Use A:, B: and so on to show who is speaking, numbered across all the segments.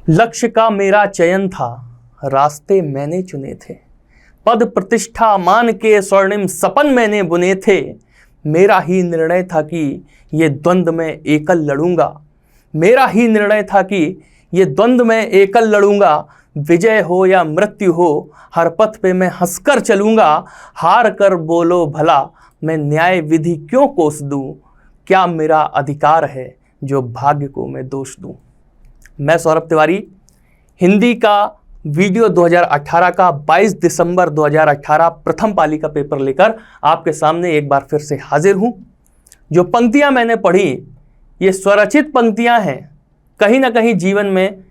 A: लक्ष्य का मेरा चयन था, रास्ते मैंने चुने थे। पद प्रतिष्ठा मान के स्वर्णिम सपन मैंने बुने थे। मेरा ही निर्णय था कि ये द्वंद्व में एकल लड़ूंगा। मेरा ही निर्णय था कि ये द्वंद्व में एकल लड़ूंगा। विजय हो या मृत्यु हो, हर पथ पे मैं हंसकर चलूंगा। हार कर बोलो भला, मैं न्याय विधि क्यों कोस दूं। क्या मेरा अधिकार है जो भाग्य को मैं दोष दूं। मैं सौरभ तिवारी, हिंदी का वीडियो 2018 का 22 दिसंबर 2018 प्रथम पाली का पेपर लेकर आपके सामने एक बार फिर से हाजिर हूं। जो पंक्तियां मैंने पढ़ी, ये स्वरचित पंक्तियां हैं, कहीं ना कहीं जीवन में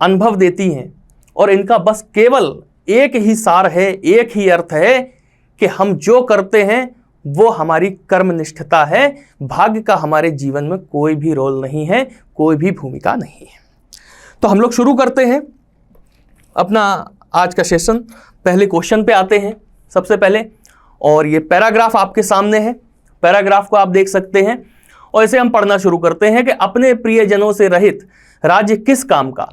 A: अनुभव देती हैं और इनका बस केवल एक ही सार है, एक ही अर्थ है कि हम जो करते हैं वो हमारी कर्मनिष्ठता है। भाग्य का हमारे जीवन में कोई भी रोल नहीं है, कोई भी भूमिका नहीं है। तो हम लोग शुरू करते हैं अपना आज का सेशन। पहले क्वेश्चन पे आते हैं सबसे पहले, और ये पैराग्राफ आपके सामने है। पैराग्राफ को आप देख सकते हैं और इसे हम पढ़ना शुरू करते हैं कि अपने प्रियजनों से रहित राज्य किस काम का।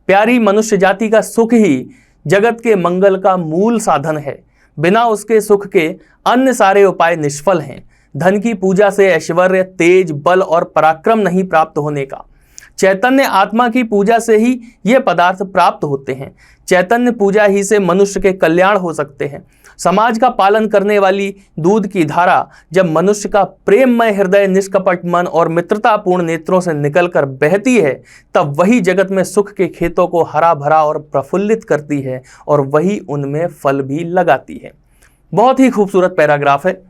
A: प्यारी मनुष्य जाति का सुख ही जगत के मंगल का मूल साधन है। बिना उसके सुख के अन्य सारे उपाय निष्फल हैं। धन की पूजा से ऐश्वर्य, तेज, बल और पराक्रम नहीं प्राप्त होने का। चैतन्य आत्मा की पूजा से ही ये पदार्थ प्राप्त होते हैं। चैतन्य पूजा ही से मनुष्य के कल्याण हो सकते हैं। समाज का पालन करने वाली दूध की धारा जब मनुष्य का प्रेममय हृदय, निष्कपट मन और मित्रतापूर्ण नेत्रों से निकलकर बहती है, तब वही जगत में सुख के खेतों को हरा भरा और प्रफुल्लित करती है और वही उनमें फल भी लगाती है। बहुत ही खूबसूरत पैराग्राफ है।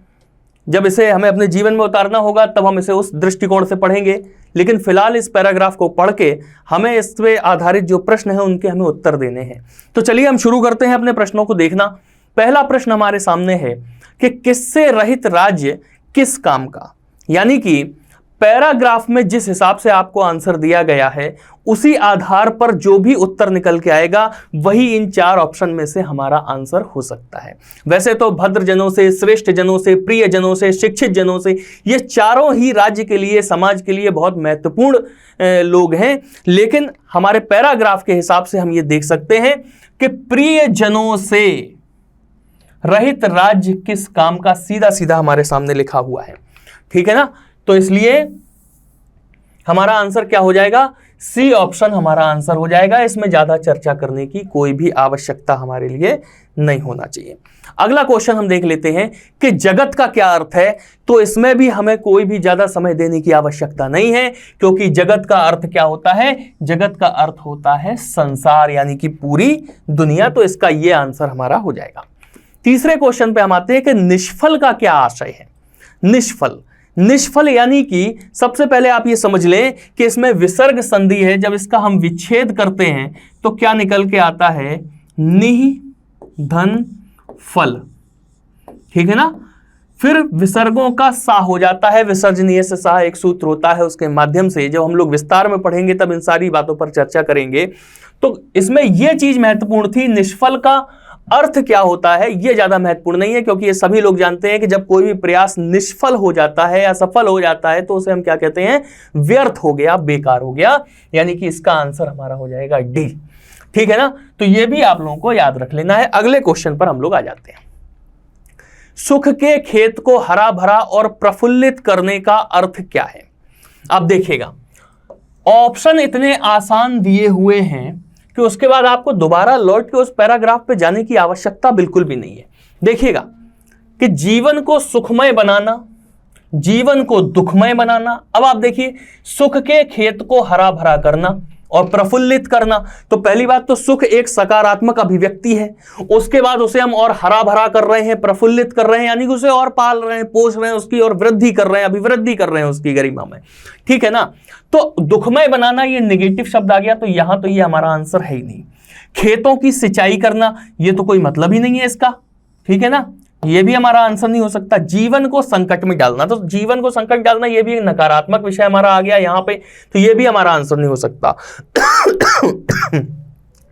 A: जब इसे हमें अपने जीवन में उतारना होगा तब हम इसे उस दृष्टिकोण से पढ़ेंगे, लेकिन फिलहाल इस पैराग्राफ को पढ़ के हमें इस पे आधारित जो प्रश्न है उनके हमें उत्तर देने हैं। तो चलिए हम शुरू करते हैं अपने प्रश्नों को देखना। पहला प्रश्न हमारे सामने है कि किससे रहित राज्य किस काम का। यानी कि पैराग्राफ में जिस हिसाब से आपको आंसर दिया गया है उसी आधार पर जो भी उत्तर निकल के आएगा वही इन चार ऑप्शन में से हमारा आंसर हो सकता है। वैसे तो भद्र जनों से, श्रेष्ठ जनों से, प्रिय जनों से, शिक्षित जनों से, ये चारों ही राज्य के लिए, समाज के लिए बहुत महत्वपूर्ण लोग हैं, लेकिन हमारे पैराग्राफ के हिसाब से हम ये देख सकते हैं कि प्रिय जनों से रहित राज्य किस काम का सीधा सीधा हमारे सामने लिखा हुआ है। ठीक है ना, तो इसलिए हमारा आंसर क्या हो जाएगा, सी ऑप्शन हमारा आंसर हो जाएगा। इसमें ज्यादा चर्चा करने की कोई भी आवश्यकता हमारे लिए नहीं होना चाहिए। अगला क्वेश्चन हम देख लेते हैं कि जगत का क्या अर्थ है। तो इसमें भी हमें कोई भी ज्यादा समय देने की आवश्यकता नहीं है, क्योंकि जगत का अर्थ क्या होता है, जगत का अर्थ होता है संसार, यानी कि पूरी दुनिया। तो इसका यह आंसर हमारा हो जाएगा। तीसरे क्वेश्चन पे हम आते हैं कि निष्फल का क्या आशय है। निष्फल यानी कि सबसे पहले आप ये समझ लें कि इसमें विसर्ग संधि है। जब इसका हम विच्छेद करते हैं तो क्या निकल के आता है, निह धन फल। ठीक है ना, फिर विसर्गों का सा हो जाता है, विसर्जनीय से सा एक सूत्र होता है, उसके माध्यम से जब हम लोग विस्तार में पढ़ेंगे तब इन सारी बातों पर चर्चा करेंगे। तो इसमें यह चीज महत्वपूर्ण थी, निष्फल का अर्थ क्या होता है ये ज्यादा महत्वपूर्ण नहीं है, क्योंकि ये सभी लोग जानते हैं कि जब कोई भी प्रयास निष्फल हो जाता है या सफल हो जाता है तो उसे हम क्या कहते हैं, व्यर्थ हो गया, बेकार हो गया। यानी कि इसका आंसर हमारा हो जाएगा डी। ठीक है ना, तो ये भी आप लोगों को याद रख लेना है। अगले क्वेश्चन पर हम लोग आ जाते हैं। सुख के खेत को हरा भरा और प्रफुल्लित करने का अर्थ क्या है। आप देखिएगा ऑप्शन इतने आसान दिए हुए हैं कि उसके बाद आपको दोबारा लौट के उस पैराग्राफ पे जाने की आवश्यकता बिल्कुल भी नहीं है। देखिएगा कि जीवन को सुखमय बनाना, जीवन को दुखमय बनाना। अब आप देखिए, सुख के खेत को हरा भरा करना और प्रफुल्लित करना। तो पहली बात तो सुख एक सकारात्मक अभिव्यक्ति है, उसके बाद उसे हम और हरा भरा कर रहे हैं, प्रफुल्लित कर रहे हैं, यानी कि उसे और पाल रहे हैं, पोष रहे हैं, उसकी और वृद्धि कर रहे हैं, अभिवृद्धि कर रहे हैं उसकी गरिमा में। ठीक है ना, तो दुखमय बनाना ये नेगेटिव शब्द आ गया, तो यहां तो ये हमारा आंसर है ही नहीं। खेतों की सिंचाई करना, ये तो कोई मतलब ही नहीं है इसका। ठीक है ना, ये भी हमारा आंसर नहीं हो सकता। जीवन को संकट में डालना, तो जीवन को संकट डालना ये भी एक नकारात्मक विषय हमारा आ गया यहां पे, तो ये भी हमारा आंसर नहीं हो सकता।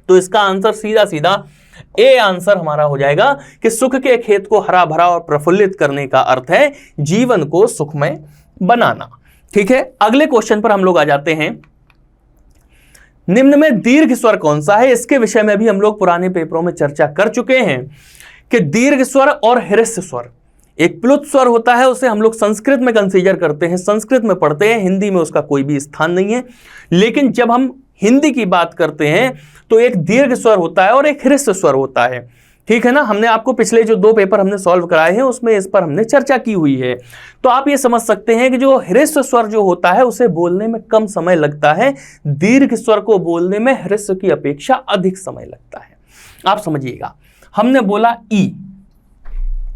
A: तो इसका आंसर सीधा सीधा ए आंसर हमारा हो जाएगा कि सुख के खेत को हरा भरा और प्रफुल्लित करने का अर्थ है जीवन को सुखमय बनाना। ठीक है, अगले क्वेश्चन पर हम लोग आ जाते हैं। निम्न में दीर्घ स्वर कौन सा है? इसके विषय में भी हम लोग पुराने पेपरों में चर्चा कर चुके हैं कि दीर्घ स्वर और ह्रस्व स्वर, एक प्लुत स्वर होता है, उसे हम लोग संस्कृत में कंसीडर करते हैं, संस्कृत में पढ़ते हैं, हिंदी में उसका कोई भी स्थान नहीं है। लेकिन जब हम हिंदी की बात करते हैं तो एक दीर्घ स्वर होता है और एक ह्रस्व स्वर होता है, ठीक है ना। हमने आपको पिछले जो 2 पेपर हमने सॉल्व कराए हैं उसमें इस पर हमने चर्चा की हुई है। तो आप ये समझ सकते हैं कि जो ह्रस्व स्वर जो होता है उसे बोलने में कम समय लगता है, दीर्घ स्वर को बोलने में ह्रस्व की अपेक्षा अधिक समय लगता है। आप समझिएगा, हमने बोला ई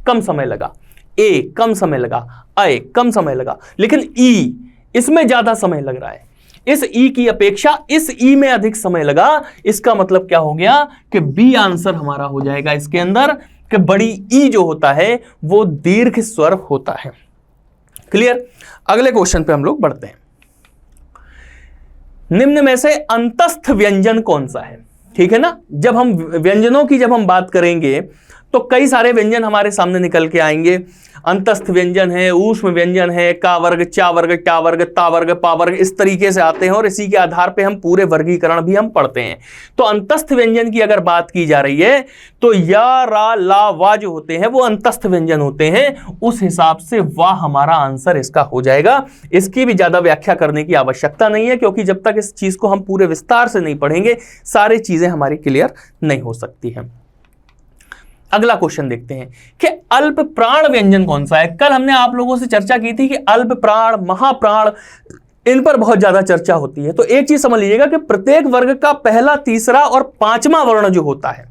A: कम समय लगा, ए कम समय लगा, अ कम समय लगा, लेकिन ई इसमें ज्यादा समय लग रहा है, इस ई की अपेक्षा इस ई में अधिक समय लगा। इसका मतलब क्या हो गया कि बी आंसर हमारा हो जाएगा इसके अंदर कि बड़ी ई जो होता है वो दीर्घ स्वर होता है। क्लियर? अगले क्वेश्चन पे हम लोग बढ़ते हैं। निम्न में से अंतस्थ व्यंजन कौन सा है? ठीक है ना। जब हम व्यंजनों की जब हम बात करेंगे तो कई सारे व्यंजन हमारे सामने निकल के आएंगे। अंतस्थ व्यंजन है, ऊष्म व्यंजन है, का वर्ग, चा वर्ग, टा वर्ग, ता वर्ग, पा वर्ग, इस तरीके से आते हैं और इसी के आधार पे हम पूरे वर्गीकरण भी हम पढ़ते हैं। तो अंतस्थ व्यंजन की अगर बात की जा रही है तो या, रा, ला, वा जो होते हैं वो अंतस्थ व्यंजन होते हैं। उस हिसाब से वाह हमारा आंसर इसका हो जाएगा। इसकी भी ज्यादा व्याख्या करने की आवश्यकता नहीं है, क्योंकि जब तक इस चीज को हम पूरे विस्तार से नहीं पढ़ेंगे सारी चीजें हमारी क्लियर नहीं हो सकती हैं। अगला क्वेश्चन देखते हैं कि अल्प प्राण व्यंजन कौन सा है। कल हमने आप लोगों से चर्चा की थी कि अल्प प्राण, महाप्राण, इन पर बहुत ज्यादा चर्चा होती है। तो एक चीज समझ लीजिएगा कि प्रत्येक वर्ग का पहला, तीसरा और पांचवा वर्ण जो होता है,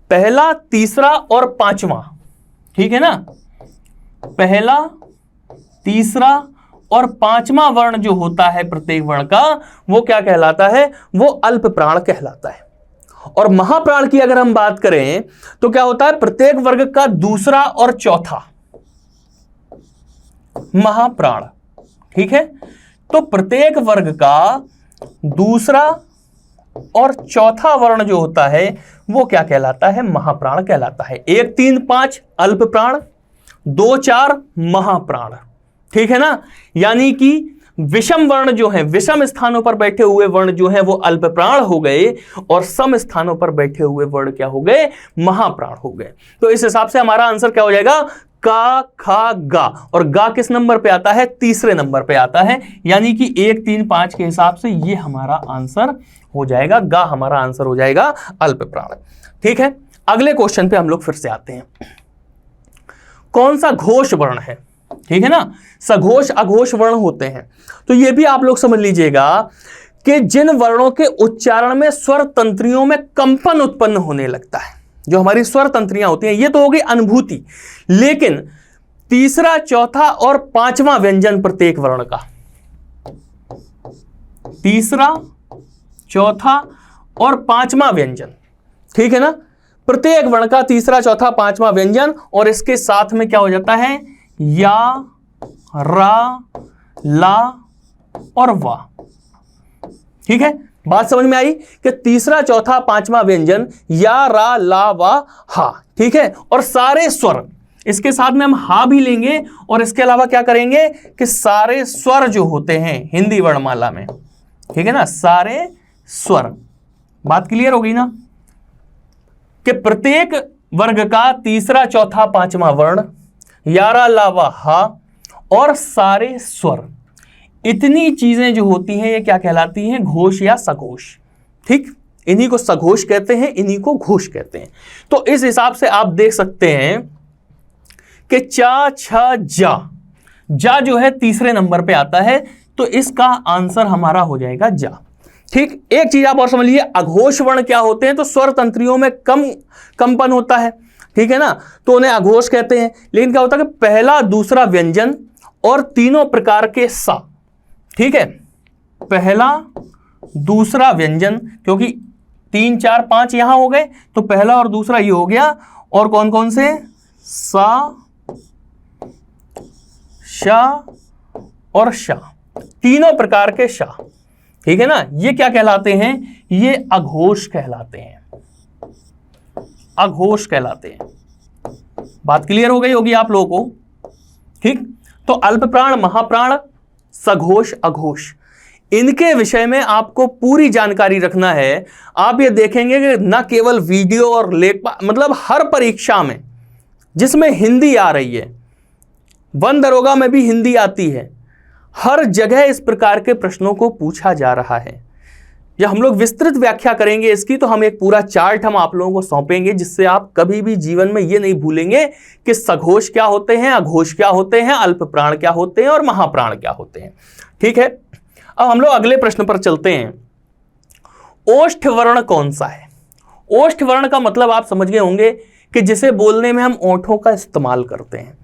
A: पहला, तीसरा और पांचवा, ठीक है ना, पहला, तीसरा और पांचवा वर्ण जो होता है प्रत्येक वर्ण का, वो क्या कहलाता है? वो अल्प प्राण कहलाता है। और महाप्राण की अगर हम बात करें तो क्या होता है? प्रत्येक वर्ग का दूसरा और चौथा महाप्राण, ठीक है। तो प्रत्येक वर्ग का दूसरा और चौथा वर्ण जो होता है वो क्या कहलाता है? महाप्राण कहलाता है। 1, 3, 5 अल्प प्राण, 2, 4 महाप्राण, ठीक है ना। यानी कि विषम वर्ण जो है, विषम स्थानों पर बैठे हुए वर्ण जो है वो अल्प प्राण हो गए और सम स्थानों पर बैठे हुए वर्ण क्या हो गए? महाप्राण हो गए। तो इस हिसाब से हमारा आंसर क्या हो जाएगा? का, खा, गा। और गा किस नंबर पे आता है? तीसरे नंबर पे आता है। यानी कि 1, 3, 5 के हिसाब से ये हमारा आंसर हो जाएगा, गा हमारा आंसर हो जाएगा अल्प प्राण। ठीक है, अगले क्वेश्चन पे हम लोग फिर से आते हैं। कौन सा घोष वर्ण है? ठीक है ना, सघोष अघोष वर्ण होते हैं। तो ये भी आप लोग समझ लीजिएगा कि जिन वर्णों के उच्चारण में स्वर तंत्रियों में कंपन उत्पन्न होने लगता है, जो हमारी स्वर तंत्रियां होती हैं, ये तो होगी अनुभूति। लेकिन तीसरा, चौथा और पांचवा व्यंजन प्रत्येक वर्ण का, तीसरा, चौथा और पांचवा व्यंजन, ठीक है ना, प्रत्येक वर्ण का तीसरा, चौथा, पांचवा व्यंजन, और इसके साथ में क्या हो जाता है? या, रा, ला और वा। ठीक है, बात समझ में आई कि तीसरा, चौथा, पांचवा व्यंजन या, रा, ला, वा, हा। ठीक है, और सारे स्वर, इसके साथ में हम हा भी लेंगे और इसके अलावा क्या करेंगे कि सारे स्वर जो होते हैं हिंदी वर्णमाला में, ठीक है ना, सारे स्वर। बात क्लियर होगी ना कि प्रत्येक वर्ग का तीसरा, चौथा, पांचवा वर्ण, यारा, लावा, हा और सारे स्वर, इतनी चीजें जो होती हैं ये क्या कहलाती हैं? घोष या सघोष। ठीक, इन्हीं को सघोष कहते हैं, इन्हीं को घोष कहते हैं। तो इस हिसाब से आप देख सकते हैं कि चा, छ, जा, जा जो है तीसरे नंबर पे आता है, तो इसका आंसर हमारा हो जाएगा जा। ठीक, एक चीज आप और समझ लीजिए, अघोष वर्ण क्या होते हैं? तो स्वर तंत्रियों में कंपन होता है, ठीक है ना, तो उन्हें अघोष कहते हैं। लेकिन क्या होता है कि पहला, दूसरा व्यंजन और तीनों प्रकार के सा, ठीक है, पहला, दूसरा व्यंजन, क्योंकि 3, 4, 5 यहां हो गए, तो पहला और दूसरा ये हो गया, और कौन कौन से? सा, शा और शा, तीनों प्रकार के शा, ठीक है ना, ये क्या कहलाते हैं? ये अघोष कहलाते हैं, अघोष कहलाते हैं। बात क्लियर हो गई होगी आप लोगों को। ठीक, तो अल्प प्राण, महाप्राण, सघोष, अघोष, इनके विषय में आपको पूरी जानकारी रखना है। आप ये देखेंगे कि न केवल वीडियो और मतलब हर परीक्षा में जिसमें हिंदी आ रही है, वन दरोगा में भी हिंदी आती है, हर जगह इस प्रकार के प्रश्नों को पूछा जा रहा है। जब हम लोग विस्तृत व्याख्या करेंगे इसकी, तो हम एक पूरा चार्ट हम आप लोगों को सौंपेंगे, जिससे आप कभी भी जीवन में ये नहीं भूलेंगे कि सघोष क्या होते हैं, अघोष क्या होते हैं, अल्प प्राण क्या होते हैं और महाप्राण क्या होते हैं। ठीक है, अब हम लोग अगले प्रश्न पर चलते हैं। ओष्ठ वर्ण कौन सा है? ओष्ठ वर्ण का मतलब आप समझ गए होंगे कि जिसे बोलने में हम ओंठों का इस्तेमाल करते हैं,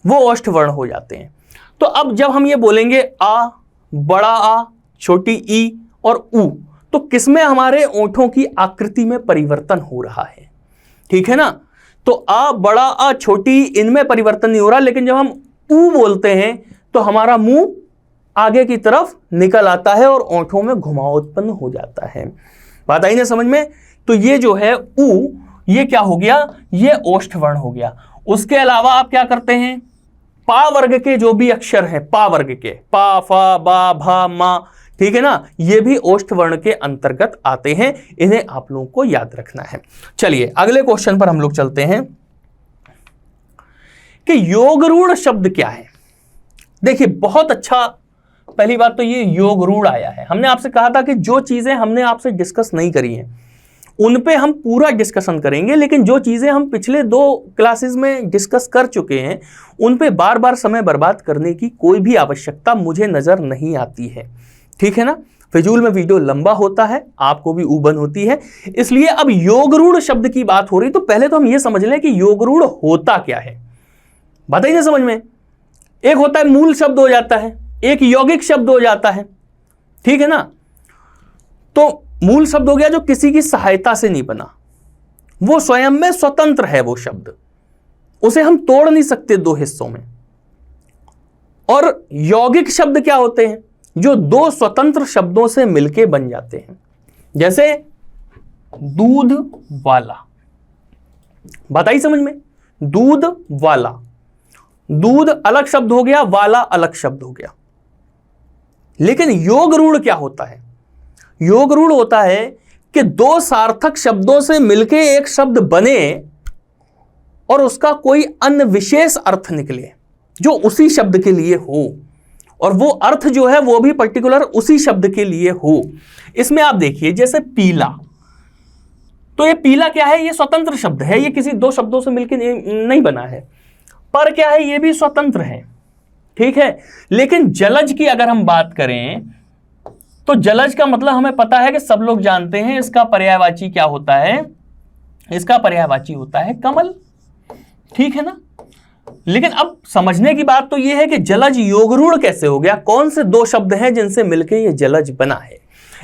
A: वो ओष्ठ वर्ण हो जाते हैं। तो अब जब हम ये बोलेंगे आ, बड़ा आ, छोटी ई और उ, तो किसमें हमारे ओंठों की आकृति में परिवर्तन हो रहा है? ठीक है ना। तो आ, बड़ा आ, छोटी, इनमें परिवर्तन नहीं हो रहा, लेकिन जब हम उ बोलते हैं तो हमारा मुंह आगे की तरफ निकल आता है और ओंठों में घुमाव उत्पन्न हो जाता है। बात आई ना समझ में? तो ये जो है उ, ये क्या हो गया? ये ओष्ठ वर्ण हो गया। उसके अलावा आप क्या करते हैं? पा वर्ग के जो भी अक्षर हैं, पा वर्ग के, पा, फा, बा, भा, मा, ठीक है ना, ये भी ओष्ठ वर्ण के अंतर्गत आते हैं। इन्हें आप लोगों को याद रखना है। चलिए अगले क्वेश्चन पर हम लोग चलते हैं कि योगरूढ़ शब्द क्या है। देखिए बहुत अच्छा, पहली बात तो ये योगरूढ़ आया है। हमने आपसे कहा था कि जो चीजें हमने आपसे डिस्कस नहीं करी हैं उन पे हम पूरा डिस्कशन करेंगे, लेकिन जो चीजें हम पिछले 2 क्लासेस में डिस्कस कर चुके हैं उन पे बार बार समय बर्बाद करने की कोई भी आवश्यकता मुझे नजर नहीं आती है। ठीक है ना, फिजूल में वीडियो लंबा होता है, आपको भी ऊबन होती है, इसलिए अब योगरूढ़ शब्द की बात हो रही, तो पहले तो हम ये समझ लें कि योगरूढ़ होता क्या है। बताइए समझ में। एक होता है मूल शब्द हो जाता है, एक यौगिक शब्द हो जाता है। ठीक है ना। तो मूल शब्द हो गया जो किसी की सहायता से नहीं बना, वो स्वयं में स्वतंत्र है वो शब्द, उसे हम तोड़ नहीं सकते 2 हिस्सों में। और यौगिक शब्द क्या होते हैं? जो 2 स्वतंत्र शब्दों से मिलके बन जाते हैं, जैसे दूध वाला। बताइए समझ में। दूध वाला, दूध अलग शब्द हो गया, वाला अलग शब्द हो गया। लेकिन योगरूढ़ क्या होता है? योगरूढ़ होता है कि 2 सार्थक शब्दों से मिलके एक शब्द बने और उसका कोई अन्य विशेष अर्थ निकले जो उसी शब्द के लिए हो, और वो अर्थ जो है वो भी पर्टिकुलर उसी शब्द के लिए हो। इसमें आप देखिए जैसे पीला, तो ये पीला क्या है? ये स्वतंत्र शब्द है, ये किसी 2 शब्दों से मिलकर नहीं बना है। पर क्या है? ये भी स्वतंत्र है। ठीक है। लेकिन जलज की अगर हम बात करें तो जलज का मतलब हमें पता है कि सब लोग जानते हैं, इसका पर्यायवाची क्या होता है? इसका पर्यायवाची होता है कमल। ठीक है ना। लेकिन अब समझने की बात तो यह है कि जलज योगरूढ़ कैसे हो गया, कौन से 2 शब्द हैं जिनसे मिलकर यह जलज बना है,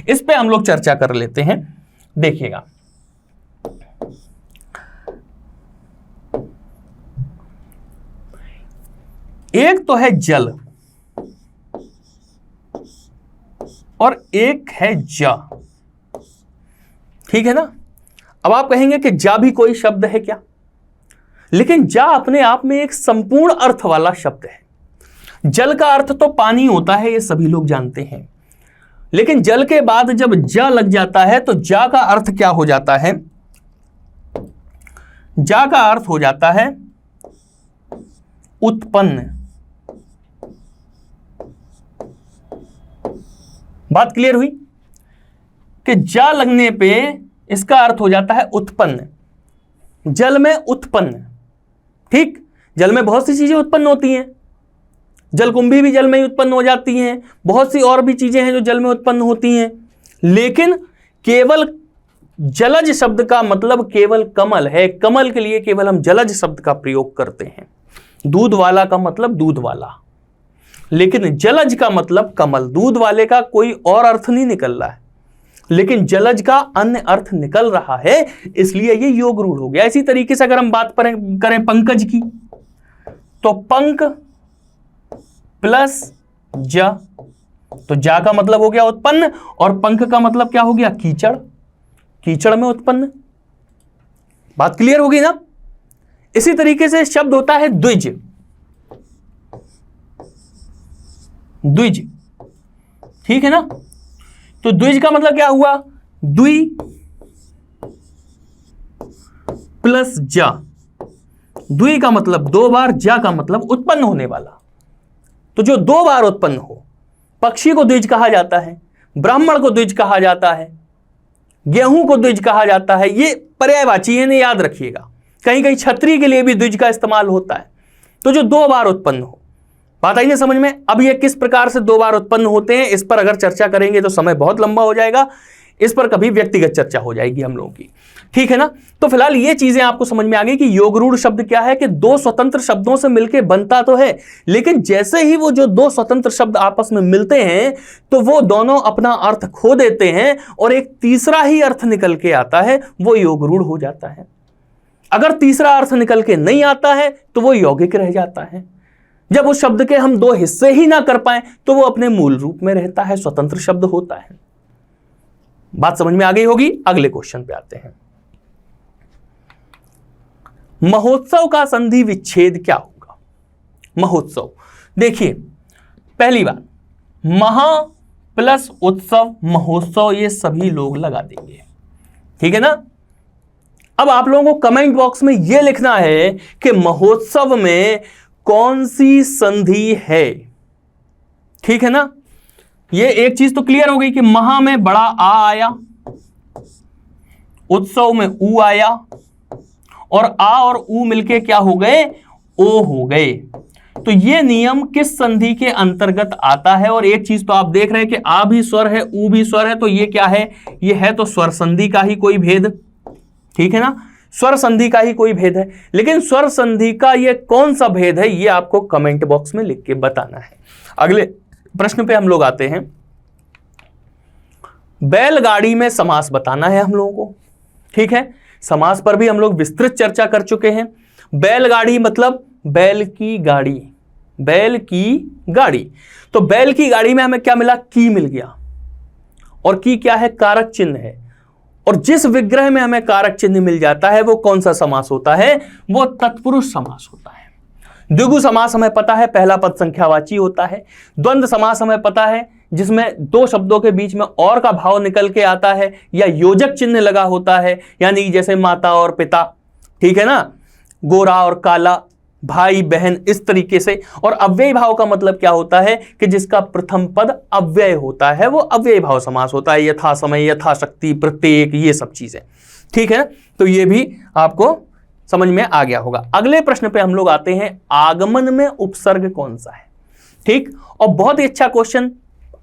A: इस पे हम लोग चर्चा कर लेते हैं। देखिएगा, एक तो है जल और एक है जा। ठीक है ना। अब आप कहेंगे कि जा भी कोई शब्द है क्या? लेकिन जा अपने आप में एक संपूर्ण अर्थ वाला शब्द है। जल का अर्थ तो पानी होता है, ये सभी लोग जानते हैं, लेकिन जल के बाद जब जा लग जाता है तो जा का अर्थ क्या हो जाता है? जा का अर्थ हो जाता है उत्पन्न। बात क्लियर हुई कि जा लगने पे इसका अर्थ हो जाता है उत्पन्न, जल में उत्पन्न। ठीक, जल में बहुत सी चीजें उत्पन्न होती हैं, जलकुंभी भी जल में ही उत्पन्न हो जाती हैं, बहुत सी और भी चीजें हैं जो जल में उत्पन्न होती हैं, लेकिन केवल जलज शब्द का मतलब केवल कमल है। कमल के लिए केवल हम जलज शब्द का प्रयोग करते हैं। दूध वाला का मतलब दूध वाला, लेकिन जलज का मतलब कमल। दूध वाले का कोई और अर्थ नहीं निकल रहा है, लेकिन जलज का अन्य अर्थ निकल रहा है, इसलिए ये योगरूढ़ हो गया। इसी तरीके से अगर हम बात करें पंकज की, तो पंक प्लस जा, तो जा का मतलब हो गया उत्पन्न, और पंख का मतलब क्या हो गया? कीचड़, कीचड़ में उत्पन्न। बात क्लियर होगी ना। इसी तरीके से शब्द होता है द्विज। द्विज, ठीक है ना। तो द्विज का मतलब क्या हुआ, द्वि प्लस जा। द्वि का मतलब दो बार, जा का मतलब उत्पन्न होने वाला। तो जो दो बार उत्पन्न हो, पक्षी को द्विज कहा जाता है, ब्राह्मण को द्विज कहा जाता है, गेहूं को द्विज कहा जाता है। ये पर्यायवाची है, इन्हें याद रखिएगा। कहीं कहीं छतरी के लिए भी द्विज का इस्तेमाल होता है। तो जो दो बार उत्पन्न हो, बात आई ना समझ में। अब ये किस प्रकार से दो बार उत्पन्न होते हैं, इस पर अगर चर्चा करेंगे तो समय बहुत लंबा हो जाएगा। इस पर कभी व्यक्तिगत चर्चा हो जाएगी हम लोगों की, ठीक है ना। तो फिलहाल ये चीजें आपको समझ में आ गई कि योगरूढ़ शब्द क्या है, कि दो स्वतंत्र शब्दों से मिलकर बनता तो है, लेकिन जैसे ही वो जो दो स्वतंत्र शब्द आपस में मिलते हैं तो वो दोनों अपना अर्थ खो देते हैं और एक तीसरा ही अर्थ निकल के आता है, वो योगरूढ़ हो जाता है। अगर तीसरा अर्थ निकल के नहीं आता है तो वो यौगिक रह जाता है। जब उस शब्द के हम दो हिस्से ही ना कर पाए तो वो अपने मूल रूप में रहता है, स्वतंत्र शब्द होता है। बात समझ में आ गई होगी। अगले क्वेश्चन पे आते हैं। महोत्सव का संधि विच्छेद क्या होगा। महोत्सव, देखिए पहली बात, महा प्लस उत्सव, महोत्सव, ये सभी लोग लगा देंगे, ठीक है ना। अब आप लोगों को कमेंट बॉक्स में यह लिखना है कि महोत्सव में कौन सी संधि है, ठीक है ना। ये एक चीज तो क्लियर हो गई कि महा में बड़ा आ आया, उत्सव में ऊ आया, और आ और ऊ मिलके क्या हो गए, ओ हो गए। तो ये नियम किस संधि के अंतर्गत आता है। और एक चीज तो आप देख रहे हैं कि आ भी स्वर है, ऊ भी स्वर है, तो ये क्या है, ये है तो स्वर संधि का ही कोई भेद, ठीक है ना। स्वर संधि का ही कोई भेद है, लेकिन स्वर संधि का ये कौन सा भेद है, ये आपको कमेंट बॉक्स में लिख के बताना है। अगले प्रश्न पे हम लोग आते हैं। बैलगाड़ी में समास बताना है हम लोगों को, ठीक है। समास पर भी हम लोग विस्तृत चर्चा कर चुके हैं। बैलगाड़ी मतलब बैल की गाड़ी, बैल की गाड़ी। तो बैल की गाड़ी में हमें क्या मिला, की मिल गया, और की क्या है, कारक चिन्ह है। और जिस विग्रह में हमें कारक चिन्ह मिल जाता है वो कौन सा समास होता है, वो तत्पुरुष समास होता है। द्विगु समास हमें पता है पहला पद संख्यावाची होता है। द्वंद्व समास हमें पता है जिसमें दो शब्दों के बीच में और का भाव निकल के आता है या योजक चिन्ह लगा होता है, यानी जैसे माता और पिता, ठीक है ना, गोरा और काला, भाई बहन, इस तरीके से। और अव्ययी भाव का मतलब क्या होता है कि जिसका प्रथम पद अव्यय होता है, वो अव्ययी भाव समास होता है। यथा समय, यथाशक्ति, प्रत्येक, ये सब चीजें, ठीक है। तो ये भी आपको समझ में आ गया होगा। अगले प्रश्न पे हम लोग आते हैं, आगमन में उपसर्ग कौन सा है, ठीक। और बहुत ही अच्छा क्वेश्चन,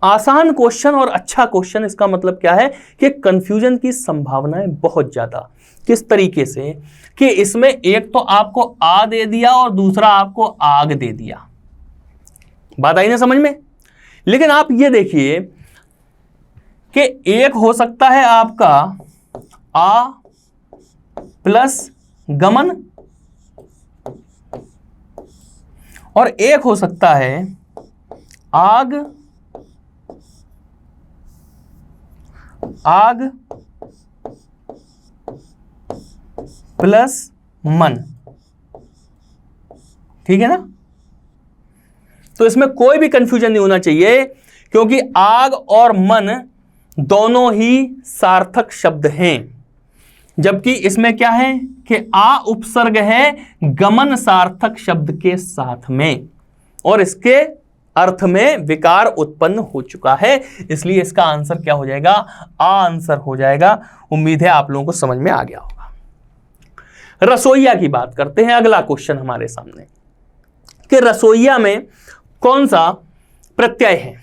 A: आसान क्वेश्चन और अच्छा क्वेश्चन। इसका मतलब क्या है कि कंफ्यूजन की संभावनाएं बहुत ज्यादा। किस तरीके से कि इसमें एक तो आपको आ दे दिया और दूसरा आपको आग दे दिया। बात आई ना समझ में। लेकिन आप ये देखिए कि एक हो सकता है आपका आ प्लस गमन, और एक हो सकता है आग प्लस मन, ठीक है ना। तो इसमें कोई भी कंफ्यूजन नहीं होना चाहिए, क्योंकि आग और मन दोनों ही सार्थक शब्द हैं। जबकि इसमें क्या है कि आ उपसर्ग है गमन सार्थक शब्द के साथ में, और इसके अर्थ में विकार उत्पन्न हो चुका है, इसलिए इसका आंसर क्या हो जाएगा, आ आंसर हो जाएगा। उम्मीद है आप लोगों को समझ में आ गया होगा। रसोईया की बात करते हैं। अगला क्वेश्चन हमारे सामने कि रसोईया में कौन सा प्रत्यय है,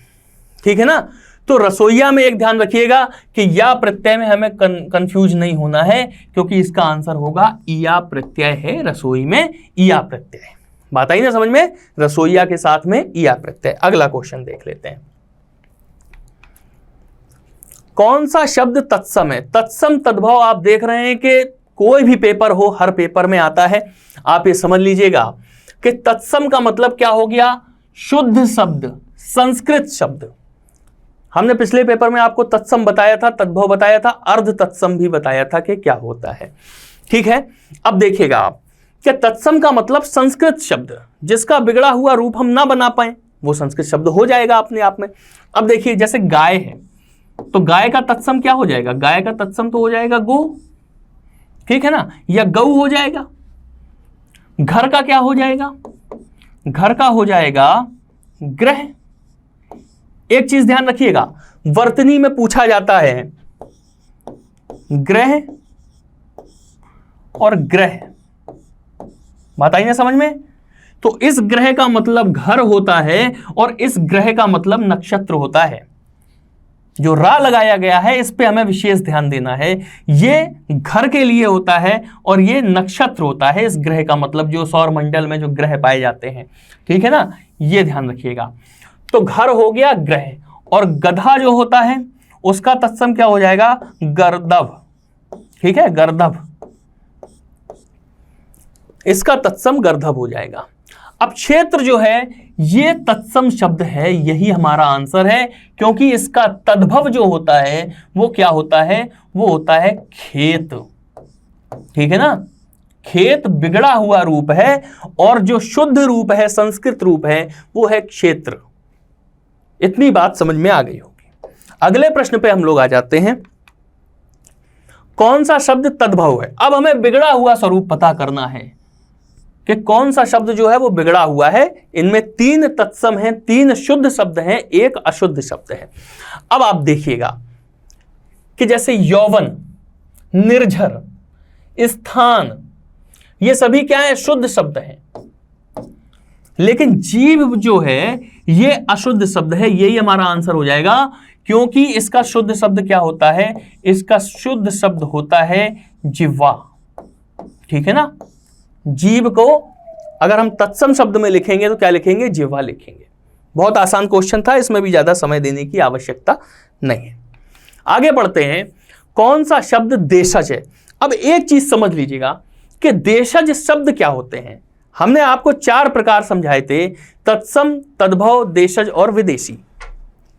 A: ठीक है ना। तो रसोईया में एक ध्यान रखिएगा कि या प्रत्यय में हमें कंफ्यूज नहीं होना है, क्योंकि इसका आंसर होगा इया प्रत्यय है। रसोई में इया प्रत्यय, बात आई ना समझ में, रसोईया के साथ में इया प्रत्यय। अगला क्वेश्चन देख लेते हैं, कौन सा शब्द तत्सम है। तत्सम तद्भव आप देख रहे हैं कि कोई भी पेपर हो, हर पेपर में आता है। आप ये समझ लीजिएगा कि तत्सम का मतलब क्या हो गया, शुद्ध शब्द, संस्कृत शब्द। हमने पिछले पेपर में आपको तत्सम बताया था, तद्भव बताया था, अर्ध तत्सम भी बताया था कि क्या होता है, ठीक है। अब देखिएगा आप कि तत्सम का मतलब संस्कृत शब्द जिसका बिगड़ा हुआ रूप हम ना बना पाए, वो संस्कृत शब्द हो जाएगा अपने आप में। अब देखिए जैसे गाय है, तो गाय का तत्सम क्या हो जाएगा? गाय का तत्सम तो हो जाएगा गो, ठीक है ना, या गौ हो जाएगा। घर का क्या हो जाएगा? घर का हो जाएगा ग्रह। एक चीज ध्यान रखिएगा, वर्तनी में पूछा जाता है ग्रह और ग्रह, बात आई ना समझ में? तो इस ग्रह का मतलब घर होता है और इस ग्रह का मतलब नक्षत्र होता है। जो रा लगाया गया है इस पे हमें विशेष ध्यान देना है। ये घर के लिए होता है और ये नक्षत्र होता है इस ग्रह का मतलब, जो सौर मंडल में जो ग्रह पाए जाते हैं, ठीक है ना, ये ध्यान रखिएगा। तो घर हो गया ग्रह, और गधा जो होता है उसका तत्सम क्या हो जाएगा? गर्दभ, ठीक है, गर्दभ, इसका तत्सम गर्दभ हो जाएगा। अब क्षेत्र जो है ये तत्सम शब्द है, यही हमारा आंसर है, क्योंकि इसका तद्भव जो होता है वो क्या होता है? वो होता है खेत, ठीक है ना। खेत बिगड़ा हुआ रूप है और जो शुद्ध रूप है, संस्कृत रूप है, वो है क्षेत्र। इतनी बात समझ में आ गई होगी। अगले प्रश्न पे हम लोग आ जाते हैं, कौन सा शब्द तद्भव है? अब हमें बिगड़ा हुआ स्वरूप पता करना है कि कौन सा शब्द जो है वो बिगड़ा हुआ है। इनमें 3 तत्सम हैं, 3 शुद्ध शब्द हैं, 1 अशुद्ध शब्द है। अब आप देखिएगा कि जैसे यौवन, निर्झर, स्थान, ये सभी क्या है? शुद्ध शब्द हैं। लेकिन जीव जो है ये अशुद्ध शब्द है, यही हमारा आंसर हो जाएगा, क्योंकि इसका शुद्ध शब्द क्या होता है? इसका शुद्ध शब्द होता है जिह्वा, ठीक है ना। जीव को अगर हम तत्सम शब्द में लिखेंगे तो क्या लिखेंगे? जिह्वा लिखेंगे। बहुत आसान क्वेश्चन था, इसमें भी ज्यादा समय देने की आवश्यकता नहीं है। आगे बढ़ते हैं, कौन सा शब्द देशज है? अब एक चीज समझ लीजिएगा कि देशज शब्द क्या होते हैं। हमने आपको 4 प्रकार समझाए थे, तत्सम, तद्भव, देशज और विदेशी।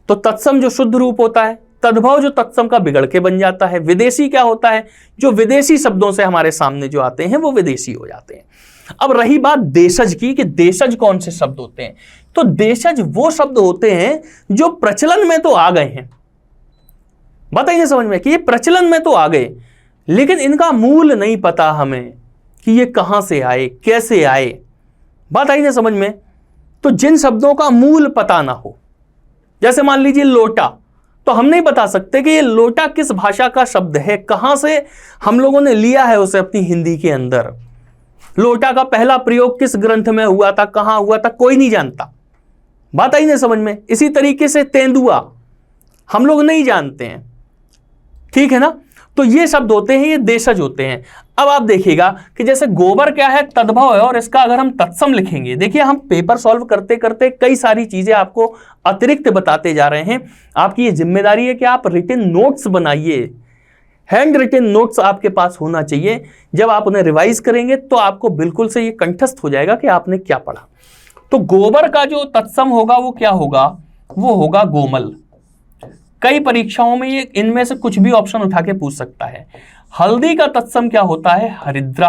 A: तो तत्सम जो शुद्ध रूप होता है, तद्भव जो तत्सम का बिगड़ के बन जाता है, विदेशी क्या होता है? जो विदेशी शब्दों से हमारे सामने जो आते हैं वो विदेशी हो जाते हैं। अब रही बात देशज की, कि देशज कौन से शब्द होते हैं? तो देशज वो शब्द होते हैं जो प्रचलन में तो आ गए हैं, बताइए समझ में, कि ये प्रचलन में तो आ गए, लेकिन इनका मूल नहीं पता हमें कि ये कहां से आए, कैसे आए, बात आई ना समझ में। तो जिन शब्दों का मूल पता ना हो, जैसे मान लीजिए लोटा, तो हम नहीं बता सकते कि ये लोटा किस भाषा का शब्द है, कहां से हम लोगों ने लिया है उसे अपनी हिंदी के अंदर। लोटा का पहला प्रयोग किस ग्रंथ में हुआ था, कहां हुआ था, कोई नहीं जानता, बात आई ना समझ में। इसी तरीके से तेंदुआ हम लोग नहीं जानते हैं, ठीक है ना। तो ये शब्द होते हैं, ये देशज होते हैं। अब आप देखिएगा कि जैसे गोबर क्या है? तद्भव है, और इसका अगर हम तत्सम लिखेंगे, देखिए हम पेपर सॉल्व करते करते कई सारी चीजें आपको अतिरिक्त बताते जा रहे हैं। आपकी ये जिम्मेदारी है कि आप रिटन नोट्स बनाइए, हैंड रिटन नोट्स आपके पास होना चाहिए। जब आप उन्हें रिवाइज करेंगे तो आपको बिल्कुल से ये कंठस्थ हो जाएगा कि आपने क्या पढ़ा। तो गोबर का जो तत्सम होगा वो क्या होगा? वो होगा गोमल। कई परीक्षाओं में ये इनमें से कुछ भी ऑप्शन उठा के पूछ सकता है। हल्दी का तत्सम क्या होता है? हरिद्रा,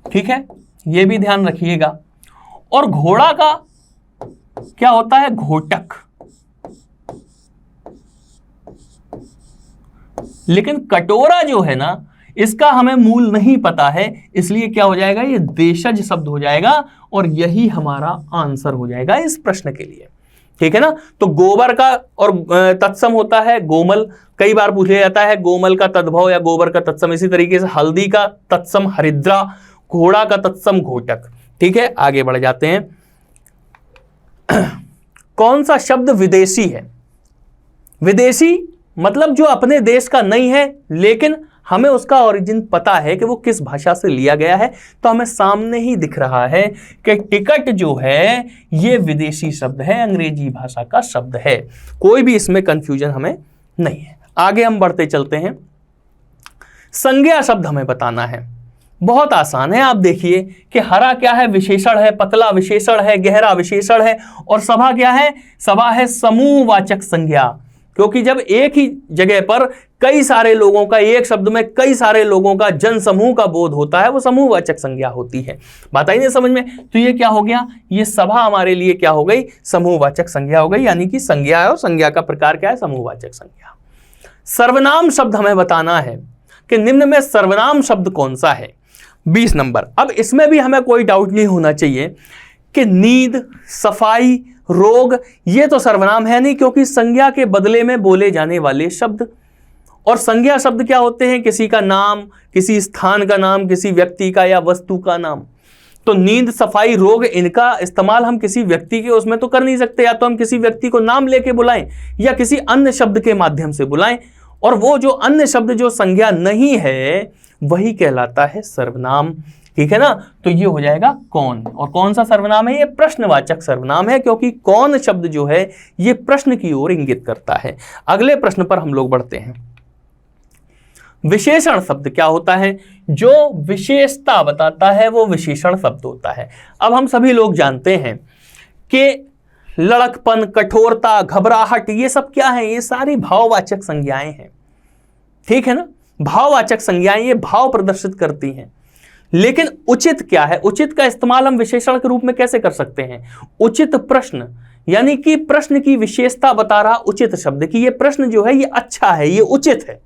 A: ठीक है, ये भी ध्यान रखिएगा। और घोड़ा का क्या होता है? घोटक। लेकिन कटोरा जो है ना, इसका हमें मूल नहीं पता है, इसलिए क्या हो जाएगा? ये देशज शब्द हो जाएगा, और यही हमारा आंसर हो जाएगा इस प्रश्न के लिए, ठीक है ना। तो गोबर का और तत्सम होता है गोमल, कई बार पूछा जाता है गोमल का तद्भव या गोबर का तत्सम। इसी तरीके से हल्दी का तत्सम हरिद्रा, घोड़ा का तत्सम घोटक, ठीक है। आगे बढ़ जाते हैं, कौन सा शब्द विदेशी है? विदेशी मतलब जो अपने देश का नहीं है, लेकिन हमें उसका ओरिजिन पता है कि वो किस भाषा से लिया गया है। तो हमें सामने ही दिख रहा है कि टिकट जो है ये विदेशी शब्द है, अंग्रेजी भाषा का शब्द है। कोई भी इसमें कंफ्यूजन हमें नहीं है। आगे हम बढ़ते चलते हैं, संज्ञा शब्द हमें बताना है। बहुत आसान है, आप देखिए कि हरा क्या है? विशेषण है, पतला विशेषण है, गहरा विशेषण है, और सभा क्या है? सभा है समूहवाचक संज्ञा। क्योंकि जब एक ही जगह पर कई सारे लोगों का, एक शब्द में कई सारे लोगों का, जन समूह का बोध होता है, वो समूहवाचक संज्ञा होती है। बात आई नहीं समझ में? तो ये क्या हो गया, ये सभा हमारे लिए क्या हो गई, समूहवाचक संज्ञा हो गई, यानी कि संज्ञा है और संज्ञा का प्रकार क्या है, समूहवाचक संज्ञा। सर्वनाम शब्द हमें बताना है कि निम्न में सर्वनाम शब्द कौन सा है। 20 नंबर। अब इसमें भी हमें कोई डाउट नहीं होना चाहिए कि नींद, सफाई, रोग ये तो सर्वनाम है नहीं, क्योंकि संज्ञा के बदले में बोले जाने वाले शब्द। और संज्ञा शब्द क्या होते हैं, किसी का नाम, किसी स्थान का नाम, किसी व्यक्ति का या वस्तु का नाम। तो नींद, सफाई, रोग, इनका इस्तेमाल हम किसी व्यक्ति के उसमें तो कर नहीं सकते, या तो हम किसी व्यक्ति को नाम लेके बुलाएं या किसी अन्य शब्द के माध्यम से बुलाएं, और वो जो अन्य शब्द जो संज्ञा नहीं है वही कहलाता है सर्वनाम। ठीक है ना? तो ये हो जाएगा कौन। और कौन सा सर्वनाम है, ये प्रश्नवाचक सर्वनाम है, क्योंकि कौन शब्द जो है ये प्रश्न की ओर इंगित करता है। अगले प्रश्न पर हम लोग बढ़ते हैं। विशेषण शब्द क्या होता है, जो विशेषता बताता है वो विशेषण शब्द होता है। अब हम सभी लोग जानते हैं कि लड़कपन, कठोरता, घबराहट, ये सब क्या है, ये सारी भाववाचक संज्ञाएं हैं। ठीक है ना? भाववाचक संज्ञाएं ये भाव प्रदर्शित करती हैं। लेकिन उचित क्या है, उचित का इस्तेमाल हम विशेषण के रूप में कैसे कर सकते हैं। उचित प्रश्न, यानी कि प्रश्न की विशेषता बता रहा उचित शब्द कि ये प्रश्न जो है ये अच्छा है, ये उचित है।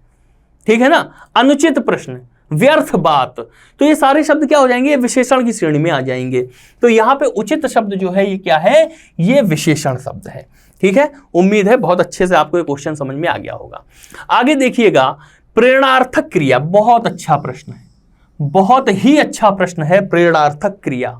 A: ठीक है ना? अनुचित प्रश्न, व्यर्थ बात, तो ये सारे शब्द क्या हो जाएंगे, ये विशेषण की श्रेणी में आ जाएंगे। तो यहां पे उचित शब्द जो है ये क्या है, ये विशेषण शब्द है। ठीक है? उम्मीद है बहुत अच्छे से आपको ये क्वेश्चन समझ में आ गया होगा। आगे देखिएगा, प्रेरणार्थक क्रिया, बहुत अच्छा प्रश्न है, बहुत ही अच्छा प्रश्न है प्रेरणार्थक क्रिया।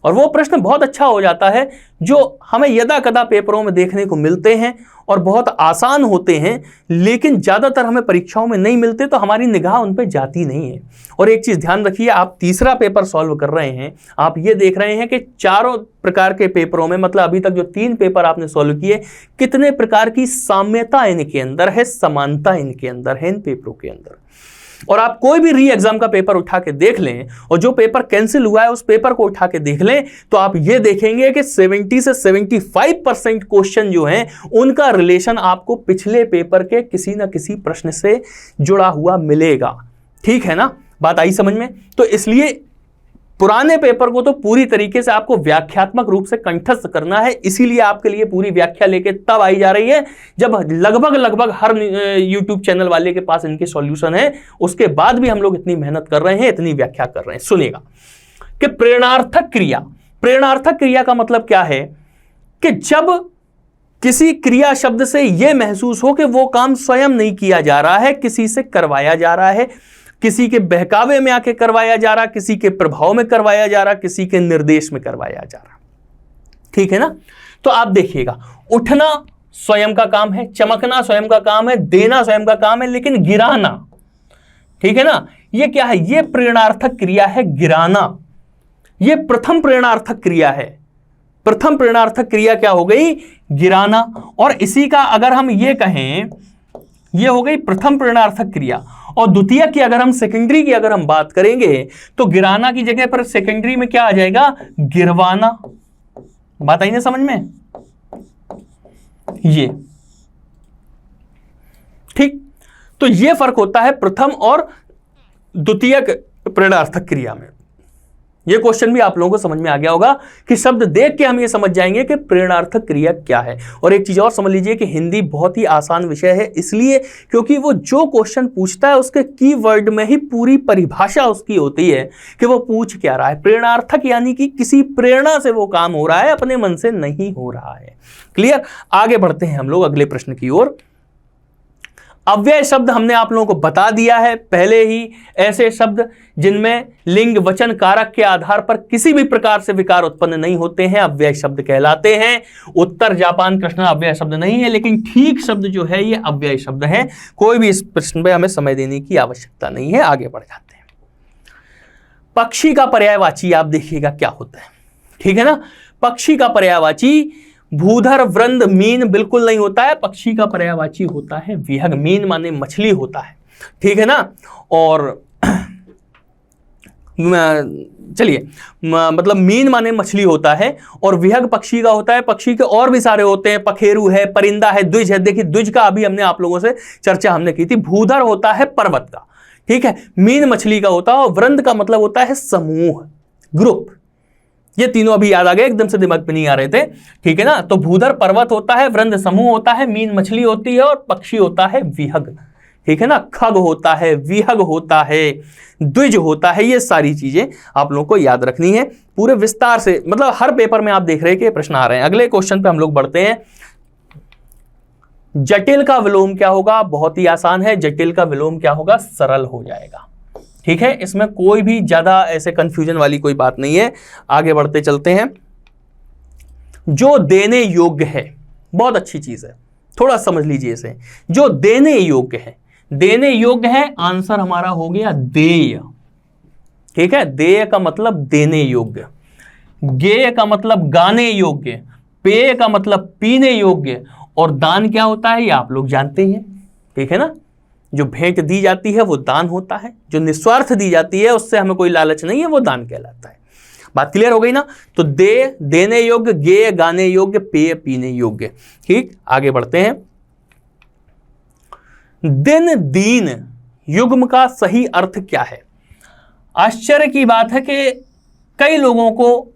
A: और वो प्रश्न बहुत अच्छा हो जाता है जो हमें यदा कदा पेपरों में देखने को मिलते हैं और बहुत आसान होते हैं, लेकिन ज़्यादातर हमें परीक्षाओं में नहीं मिलते, तो हमारी निगाह उन पर जाती नहीं है। और एक चीज़ ध्यान रखिए, आप तीसरा पेपर सॉल्व कर रहे हैं, आप ये देख रहे हैं कि चारों प्रकार के पेपरों में, मतलब अभी तक जो 3 पेपर आपने सॉल्व किए, कितने प्रकार की साम्यता इनके अंदर है, समानता इनके अंदर है इन पेपरों के अंदर। और आप कोई भी री एग्जाम का पेपर उठा के देख लें और जो पेपर कैंसिल हुआ है उस पेपर को उठा के देख लें, तो आप ये देखेंगे कि 70 से 75% क्वेश्चन जो हैं उनका रिलेशन आपको पिछले पेपर के किसी ना किसी प्रश्न से जुड़ा हुआ मिलेगा। ठीक है ना? बात आई समझ में? तो इसलिए पुराने पेपर को तो पूरी तरीके से आपको व्याख्यात्मक रूप से कंठस्थ करना है, इसीलिए आपके लिए पूरी व्याख्या लेके तब आई जा रही है जब लगभग हर YouTube चैनल वाले के पास इनके सॉल्यूशन है। उसके बाद भी हम लोग इतनी मेहनत कर रहे हैं, इतनी व्याख्या कर रहे हैं। सुनिएगा कि प्रेरणार्थक क्रिया, प्रेरणार्थक क्रिया का मतलब क्या है कि जब किसी क्रिया शब्द से यह महसूस हो कि वो काम स्वयं नहीं किया जा रहा है, किसी से करवाया जा रहा है, किसी के बहकावे में आके करवाया जा रहा, किसी के प्रभाव में करवाया जा रहा, किसी के निर्देश में करवाया जा रहा। ठीक है ना? तो आप देखिएगा, उठना स्वयं का काम है, चमकना स्वयं का काम है, देना स्वयं का काम है, लेकिन गिराना, ठीक है ना, ये क्या है, ये प्रेरणार्थक क्रिया है। गिराना ये प्रथम प्रेरणार्थक क्रिया है। प्रथम प्रेरणार्थक क्रिया क्या हो गई, गिराना। और इसी का अगर हम ये कहें, ये हो गई प्रथम प्रेरणार्थक क्रिया। और द्वितीय की अगर हम सेकेंडरी की अगर हम बात करेंगे तो गिराना की जगह पर सेकेंडरी में क्या आ जाएगा, गिरवाना। बात आई ना समझ में? ये ठीक, तो ये फर्क होता है प्रथम और द्वितीय प्रेरणार्थक क्रिया में। ये क्वेश्चन भी आप लोगों को समझ में आ गया होगा कि शब्द देख के हम ये समझ जाएंगे कि प्रेरणार्थक क्रिया क्या है। और एक चीज और समझ लीजिए कि हिंदी बहुत ही आसान विषय है, इसलिए क्योंकि वो जो क्वेश्चन पूछता है उसके कीवर्ड में ही पूरी परिभाषा उसकी होती है कि वो पूछ क्या रहा है। प्रेरणार्थक यानी कि किसी प्रेरणा से वो काम हो रहा है, अपने मन से नहीं हो रहा है। क्लियर? आगे बढ़ते हैं हम लोग अगले प्रश्न की ओर। अव्यय शब्द हमने आप लोगों को बता दिया है पहले ही, ऐसे शब्द जिनमें लिंग वचन कारक के आधार पर किसी भी प्रकार से विकार उत्पन्न नहीं होते हैं, अव्यय शब्द कहलाते हैं। उत्तर, जापान, कृष्णा अव्यय शब्द नहीं है, लेकिन ठीक शब्द जो है ये अव्यय शब्द है। कोई भी इस प्रश्न पे हमें समय देने की आवश्यकता नहीं है। आगे बढ़ जाते हैं। पक्षी का पर्यायवाची आप देखिएगा क्या होता है, ठीक है ना। पक्षी का पर्यायवाची भूधर, वृंद, मीन बिल्कुल नहीं होता है। पक्षी का पर्यायवाची होता है विहग। मीन माने मछली होता है, ठीक है ना। और चलिए मतलब मीन माने मछली होता है, और विहग पक्षी का होता है। पक्षी के और भी सारे होते हैं, पखेरु है, परिंदा है, द्विज है। देखिए द्विज का अभी हमने आप लोगों से चर्चा हमने की थी। भूधर होता है पर्वत का, ठीक है। मीन मछली का होता है, और वृंद का मतलब होता है समूह, ग्रुप। ये तीनों अभी याद आ गए, एकदम से दिमाग पे नहीं आ रहे थे, ठीक है ना। तो भूधर पर्वत होता है, वृंद समूह होता है, मीन मछली होती है, और पक्षी होता है विहग, ठीक है ना। खग होता है, विहग होता है, द्विज होता है। ये सारी चीजें आप लोगों को याद रखनी है पूरे विस्तार से, मतलब हर पेपर में आप देख रहे हैं कि प्रश्न आ रहे हैं। अगले क्वेश्चन पे हम लोग बढ़ते हैं। जटिल का विलोम क्या होगा? बहुत ही आसान है, जटिल का विलोम क्या होगा? सरल हो जाएगा, ठीक है। इसमें कोई भी ज्यादा ऐसे कंफ्यूजन वाली कोई बात नहीं है। आगे बढ़ते चलते हैं। जो देने योग्य है, बहुत अच्छी चीज है, थोड़ा समझ लीजिए इसे। जो देने योग्य है, देने योग्य है, आंसर हमारा हो गया देय, ठीक है। देय का मतलब देने योग्य, गेय का मतलब गाने योग्य, पेय का मतलब पीने योग्य, और दान क्या होता है ये आप लोग जानते हैं, ठीक है ना। जो भेंट दी जाती है वो दान होता है, जो निस्वार्थ दी जाती है उससे हमें कोई लालच नहीं है, वो दान कहलाता है। बात क्लियर हो गई ना। तो दे, देने योग्य, गेय गाने योग्य, पेय पीने योग्य, ठीक। आगे बढ़ते हैं। दिन दीन युग्म का सही अर्थ क्या है? आश्चर्य की बात है कि कई लोगों को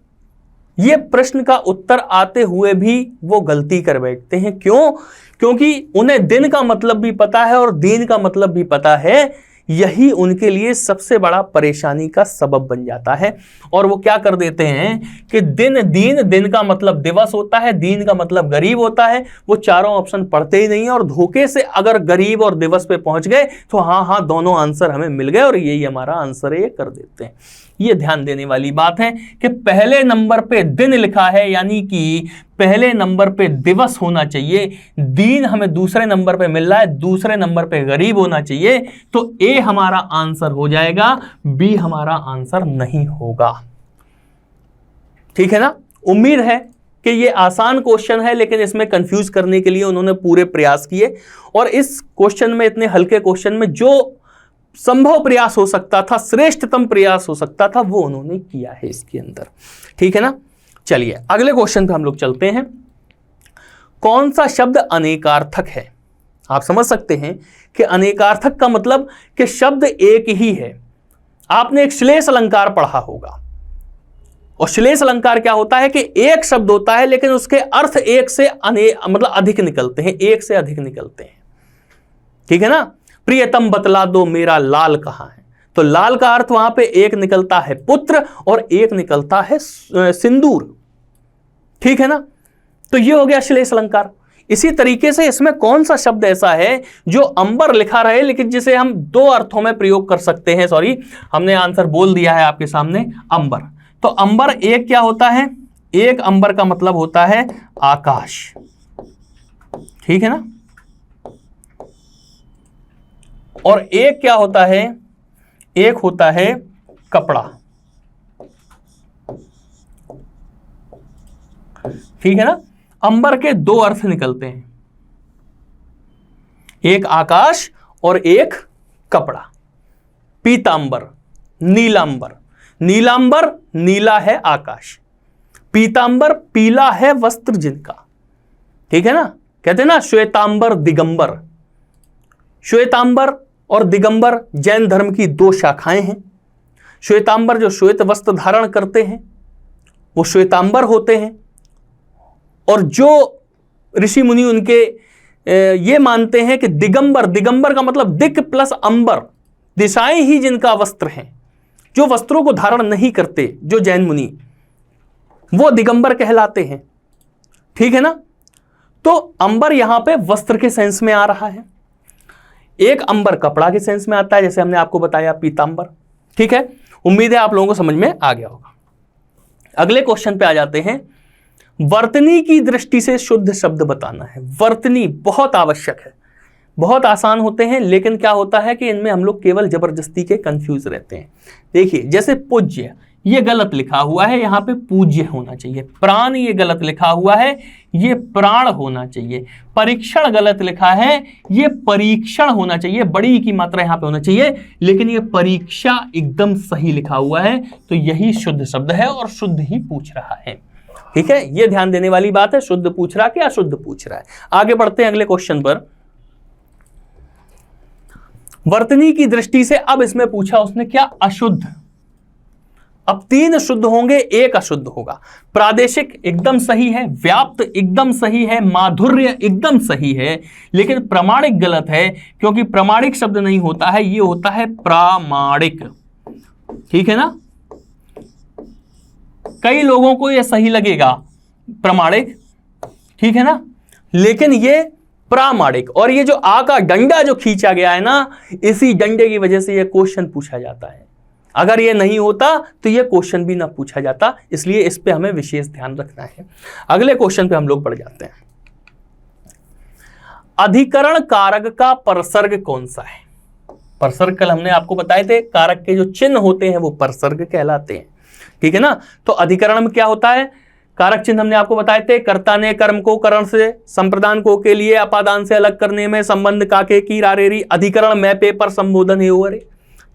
A: यह प्रश्न का उत्तर आते हुए भी वो गलती कर बैठते हैं। क्यों? क्योंकि उन्हें दिन का मतलब भी पता है और दीन का मतलब भी पता है। यही उनके लिए सबसे बड़ा परेशानी का सबब बन जाता है। और वो क्या कर देते हैं कि दिन दीन, दिन का मतलब दिवस होता है, दीन का मतलब गरीब होता है। वो चारों ऑप्शन पढ़ते ही नहीं है, और धोखे से अगर गरीब और दिवस पे पहुंच गए तो हाँ दोनों आंसर हमें मिल गए और यही हमारा आंसर है, ये कर देते हैं। ये ध्यान देने वाली बात है कि पहले नंबर पे दिन लिखा है, यानी कि पहले नंबर पे दिवस होना चाहिए। दीन हमें दूसरे नंबर पे मिल रहा है, दूसरे नंबर पे गरीब होना चाहिए। तो ए हमारा आंसर हो जाएगा, बी हमारा आंसर नहीं होगा, ठीक है ना। उम्मीद है कि ये आसान क्वेश्चन है, लेकिन इसमें कंफ्यूज करने के लिए उन्होंने पूरे प्रयास किए। और इस क्वेश्चन में, इतने हल्के क्वेश्चन में जो संभव प्रयास हो सकता था, श्रेष्ठतम प्रयास हो सकता था, वो उन्होंने किया है इसके अंदर, ठीक है ना। चलिए अगले क्वेश्चन पे हम लोग चलते हैं। कौन सा शब्द अनेकार्थक है? आप समझ सकते हैं कि अनेकार्थक का मतलब कि शब्द एक ही है। आपने एक श्लेष अलंकार पढ़ा होगा, और श्लेष अलंकार क्या होता है कि एक शब्द होता है लेकिन उसके अर्थ एक से मतलब अधिक निकलते हैं, एक से अधिक निकलते हैं, ठीक है ना। प्रियतम बतला दो मेरा लाल कहाँ है, तो लाल का अर्थ वहां पे एक निकलता है पुत्र और एक निकलता है सिंदूर, ठीक है ना। तो ये हो गया श्लेष अलंकार। इसी तरीके से इसमें कौन सा शब्द ऐसा है जो अंबर लिखा रहे लेकिन जिसे हम दो अर्थों में प्रयोग कर सकते हैं? सॉरी, हमने आंसर बोल दिया है आपके सामने, अंबर। तो अंबर एक क्या होता है? एक अंबर का मतलब होता है आकाश, ठीक है ना। और एक क्या होता है? एक होता है कपड़ा, ठीक है ना। अंबर के दो अर्थ निकलते हैं, एक आकाश और एक कपड़ा। पीतांबर, नीलांबर, नीलांबर नीला है आकाश, पीतांबर पीला है वस्त्र जिनका, ठीक है ना। कहते हैं ना श्वेतांबर दिगंबर। श्वेतांबर और दिगंबर जैन धर्म की दो शाखाएं हैं। श्वेतांबर जो श्वेत वस्त्र धारण करते हैं वो श्वेतांबर होते हैं, और जो ऋषि मुनि उनके ये मानते हैं कि दिगंबर, दिगंबर का मतलब दिक प्लस अंबर, दिशाएं ही जिनका वस्त्र हैं, जो वस्त्रों को धारण नहीं करते, जो जैन मुनि, वो दिगंबर कहलाते हैं, ठीक है ना। तो अंबर यहां पे वस्त्र के सेंस में आ रहा है, एक अंबर कपड़ा के सेंस में आता है, जैसे हमने आपको बताया पीतांबर, ठीक है। उम्मीद है आप लोगों को समझ में आ गया होगा। अगले क्वेश्चन पे आ जाते हैं। वर्तनी की दृष्टि से शुद्ध शब्द बताना है। वर्तनी बहुत आवश्यक है, बहुत आसान होते हैं, लेकिन क्या होता है कि इनमें हम लोग केवल जबरदस्ती के कंफ्यूज रहते हैं। देखिए जैसे पूज्य, ये गलत लिखा हुआ है, यहां पे पूज्य होना चाहिए। प्राण ये गलत लिखा हुआ है, ये प्राण होना चाहिए। परीक्षण गलत लिखा है, ये परीक्षण होना चाहिए। बड़ी की मात्रा यहां पे होना चाहिए, लेकिन ये परीक्षा एकदम सही लिखा हुआ है, तो यही शुद्ध शब्द है और शुद्ध ही पूछ रहा है। ठीक है, ये ध्यान देने वाली बात है, शुद्ध पूछ रहा है कि अशुद्ध पूछ रहा है। आगे बढ़ते हैं अगले क्वेश्चन पर। वर्तनी की दृष्टि से अब इसमें पूछा उसने क्या, अशुद्ध। अब 3 शुद्ध होंगे, 1 अशुद्ध होगा। प्रादेशिक एकदम सही है, व्याप्त एकदम सही है, माधुर्य एकदम सही है, लेकिन प्रामाणिक गलत है, क्योंकि प्रामाणिक शब्द नहीं होता है, ये होता है प्रामाणिक। ठीक है ना, कई लोगों को ये सही लगेगा प्रामाणिक, ठीक है ना, लेकिन ये प्रामाणिक। और ये जो आ का डंडा जो खींचा गया है ना, इसी डंडे की वजह से ये क्वेश्चन पूछा जाता है। अगर ये नहीं होता तो ये क्वेश्चन भी ना पूछा जाता, इसलिए इस पे हमें विशेष ध्यान रखना है। अगले क्वेश्चन पे हम लोग बढ़ जाते हैं। अधिकरण कारक का परसर्ग कौन सा है? परसर्ग कल हमने आपको बताए थे, कारक के जो चिन्ह होते हैं वो परसर्ग कहलाते हैं। ठीक है ना, तो अधिकरण में क्या होता है, कारक चिन्ह हमने आपको बताए थे। कर्ता ने कर्म को करण से, संप्रदान को के लिए, अपादान से अलग करने में, संबंध काके की रारेरी। अधिकरण मैं पेपर संबोधन है ओरे।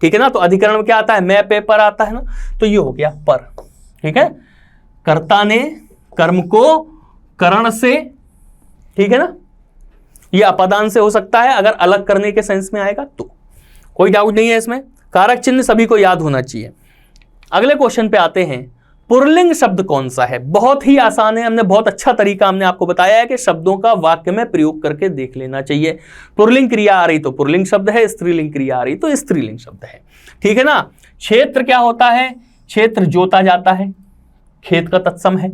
A: ठीक है ना, तो अधिकरण में क्या आता है, मैं पेपर आता है ना, तो ये हो गया पर। ठीक है, कर्ता ने कर्म को करण से, ठीक है ना, ये अपादान से हो सकता है, अगर अलग करने के सेंस में आएगा तो कोई डाउट नहीं है इसमें। कारक चिन्ह सभी को याद होना चाहिए। अगले क्वेश्चन पे आते हैं, पुल्लिंग शब्द कौन सा है? बहुत ही आसान है, हमने बहुत अच्छा तरीका हमने आपको बताया है कि शब्दों का वाक्य में प्रयोग करके देख लेना चाहिए। पुल्लिंग क्रिया आ रही तो पुल्लिंग शब्द है, स्त्रीलिंग क्रिया आ रही तो स्त्रीलिंग शब्द है। ठीक है ना, क्षेत्र क्या होता है, क्षेत्र जोता जाता है, खेत का तत्सम है।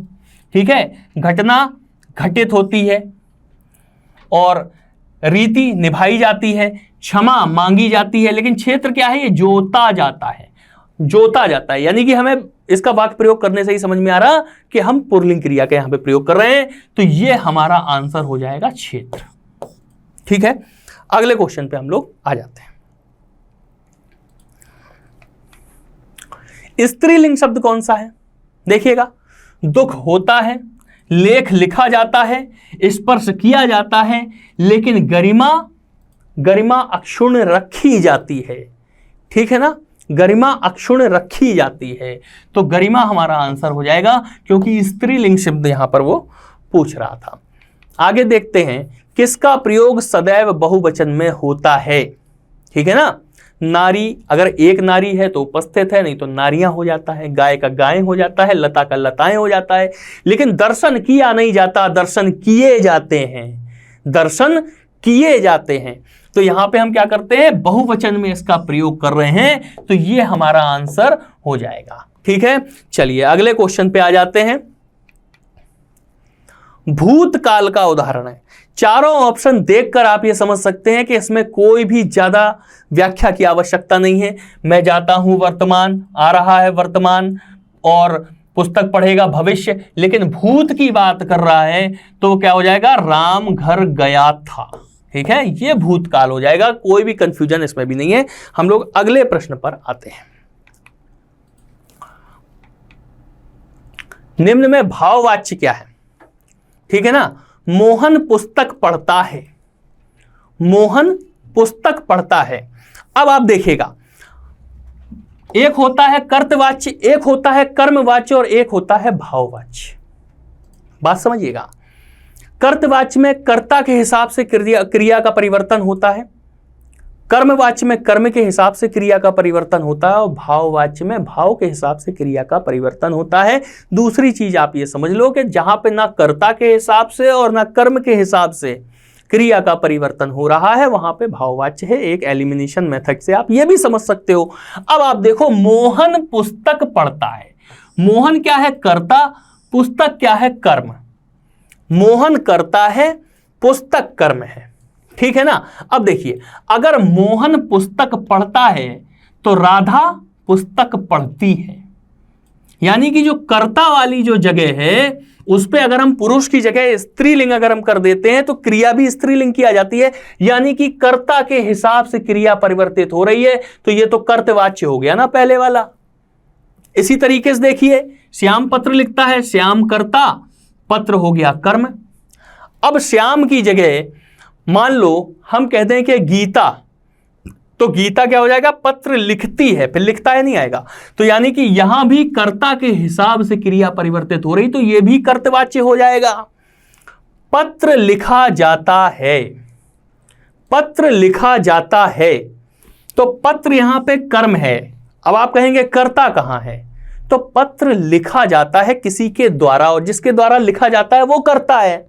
A: ठीक है, घटना घटित होती है और रीति निभाई जाती है, क्षमा मांगी जाती है, लेकिन क्षेत्र क्या है, ये जोता जाता है, जोता जाता है। यानी कि हमें इसका वाक्य प्रयोग करने से ही समझ में आ रहा कि हम पुल्लिंग क्रिया के यहां पे प्रयोग कर रहे हैं, तो ये हमारा आंसर हो जाएगा क्षेत्र। ठीक है, अगले क्वेश्चन पे हम लोग आ जाते हैं। स्त्रीलिंग शब्द कौन सा है? देखिएगा, दुख होता है, लेख लिखा जाता है, स्पर्श किया जाता है, लेकिन गरिमा अक्षुण्ण रखी जाती है। ठीक है ना, गरिमा अक्षुण्ण रखी जाती है, तो गरिमा हमारा आंसर हो जाएगा, क्योंकि स्त्रीलिंग शब्द यहां पर वो पूछ रहा था। आगे देखते हैं, किसका प्रयोग सदैव बहुवचन में होता है? ठीक है ना, नारी, अगर एक नारी है तो उपस्थित है, नहीं तो नारियां हो जाता है, गाय का गाय हो जाता है, लता का लताएं हो जाता है, लेकिन दर्शन किया नहीं जाता, दर्शन किए जाते हैं, दर्शन किए जाते हैं। तो यहां पे हम क्या करते हैं, बहुवचन में इसका प्रयोग कर रहे हैं, तो ये हमारा आंसर हो जाएगा। ठीक है, चलिए अगले क्वेश्चन पे आ जाते हैं। भूतकाल का उदाहरण है। चारों ऑप्शन देखकर आप ये समझ सकते हैं कि इसमें कोई भी ज्यादा व्याख्या की आवश्यकता नहीं है। मैं जाता हूं वर्तमान, आ रहा है वर्तमान, और पुस्तक पढ़ेगा भविष्य, लेकिन भूत की बात कर रहा है तो क्या हो जाएगा, राम घर गया था। ठीक है, ये भूतकाल हो जाएगा, कोई भी कंफ्यूजन इसमें भी नहीं है। हम लोग अगले प्रश्न पर आते हैं। निम्न में भाववाच्य क्या है? ठीक है ना, मोहन पुस्तक पढ़ता है, मोहन पुस्तक पढ़ता है। अब आप देखिएगा, एक होता है कर्तवाच्य, एक होता है कर्मवाच्य और एक होता है भाववाच्य। बात समझिएगा, कर्तवाच्य में कर्ता के हिसाब से क्रिया का परिवर्तन होता है, कर्मवाच्य में कर्म के हिसाब से क्रिया का परिवर्तन होता है, और भाववाच्य में भाव के हिसाब से क्रिया का परिवर्तन होता है। दूसरी चीज आप ये समझ लो कि जहां पे ना कर्ता के हिसाब से और ना कर्म के हिसाब से क्रिया का परिवर्तन हो रहा है, वहां पे भाववाच्य है। एक एलिमिनेशन मेथड से आप ये भी समझ सकते हो। अब आप देखो, मोहन पुस्तक पढ़ता है, मोहन क्या है, कर्ता, पुस्तक क्या है, कर्म। मोहन कर्ता है, पुस्तक कर्म है। ठीक है ना, अब देखिए, अगर मोहन पुस्तक पढ़ता है तो राधा पुस्तक पढ़ती है, यानी कि जो कर्ता वाली जो जगह है उस पे अगर हम पुरुष की जगह स्त्रीलिंग अगर हम कर देते हैं तो क्रिया भी स्त्रीलिंग की आ जाती है, यानी कि कर्ता के हिसाब से क्रिया परिवर्तित हो रही है। तो ये तो कर्तवाच्य हो गया ना पहले वाला। इसी तरीके से देखिए, श्याम पत्र लिखता है, श्याम कर्ता, पत्र हो गया कर्म। अब श्याम की जगह मान लो हम कहते हैं कि गीता, तो गीता क्या हो जाएगा, पत्र लिखती है, फिर लिखता है नहीं आएगा, तो यानी कि यहां भी कर्ता के हिसाब से क्रिया परिवर्तित हो रही, तो यह भी कर्तवाच्य हो जाएगा। पत्र लिखा जाता है, पत्र लिखा जाता है, तो पत्र यहां पे कर्म है। अब आप कहेंगे कर्ता कहां है, तो पत्र लिखा जाता है किसी के द्वारा, और जिसके द्वारा लिखा जाता है वो कर्ता है।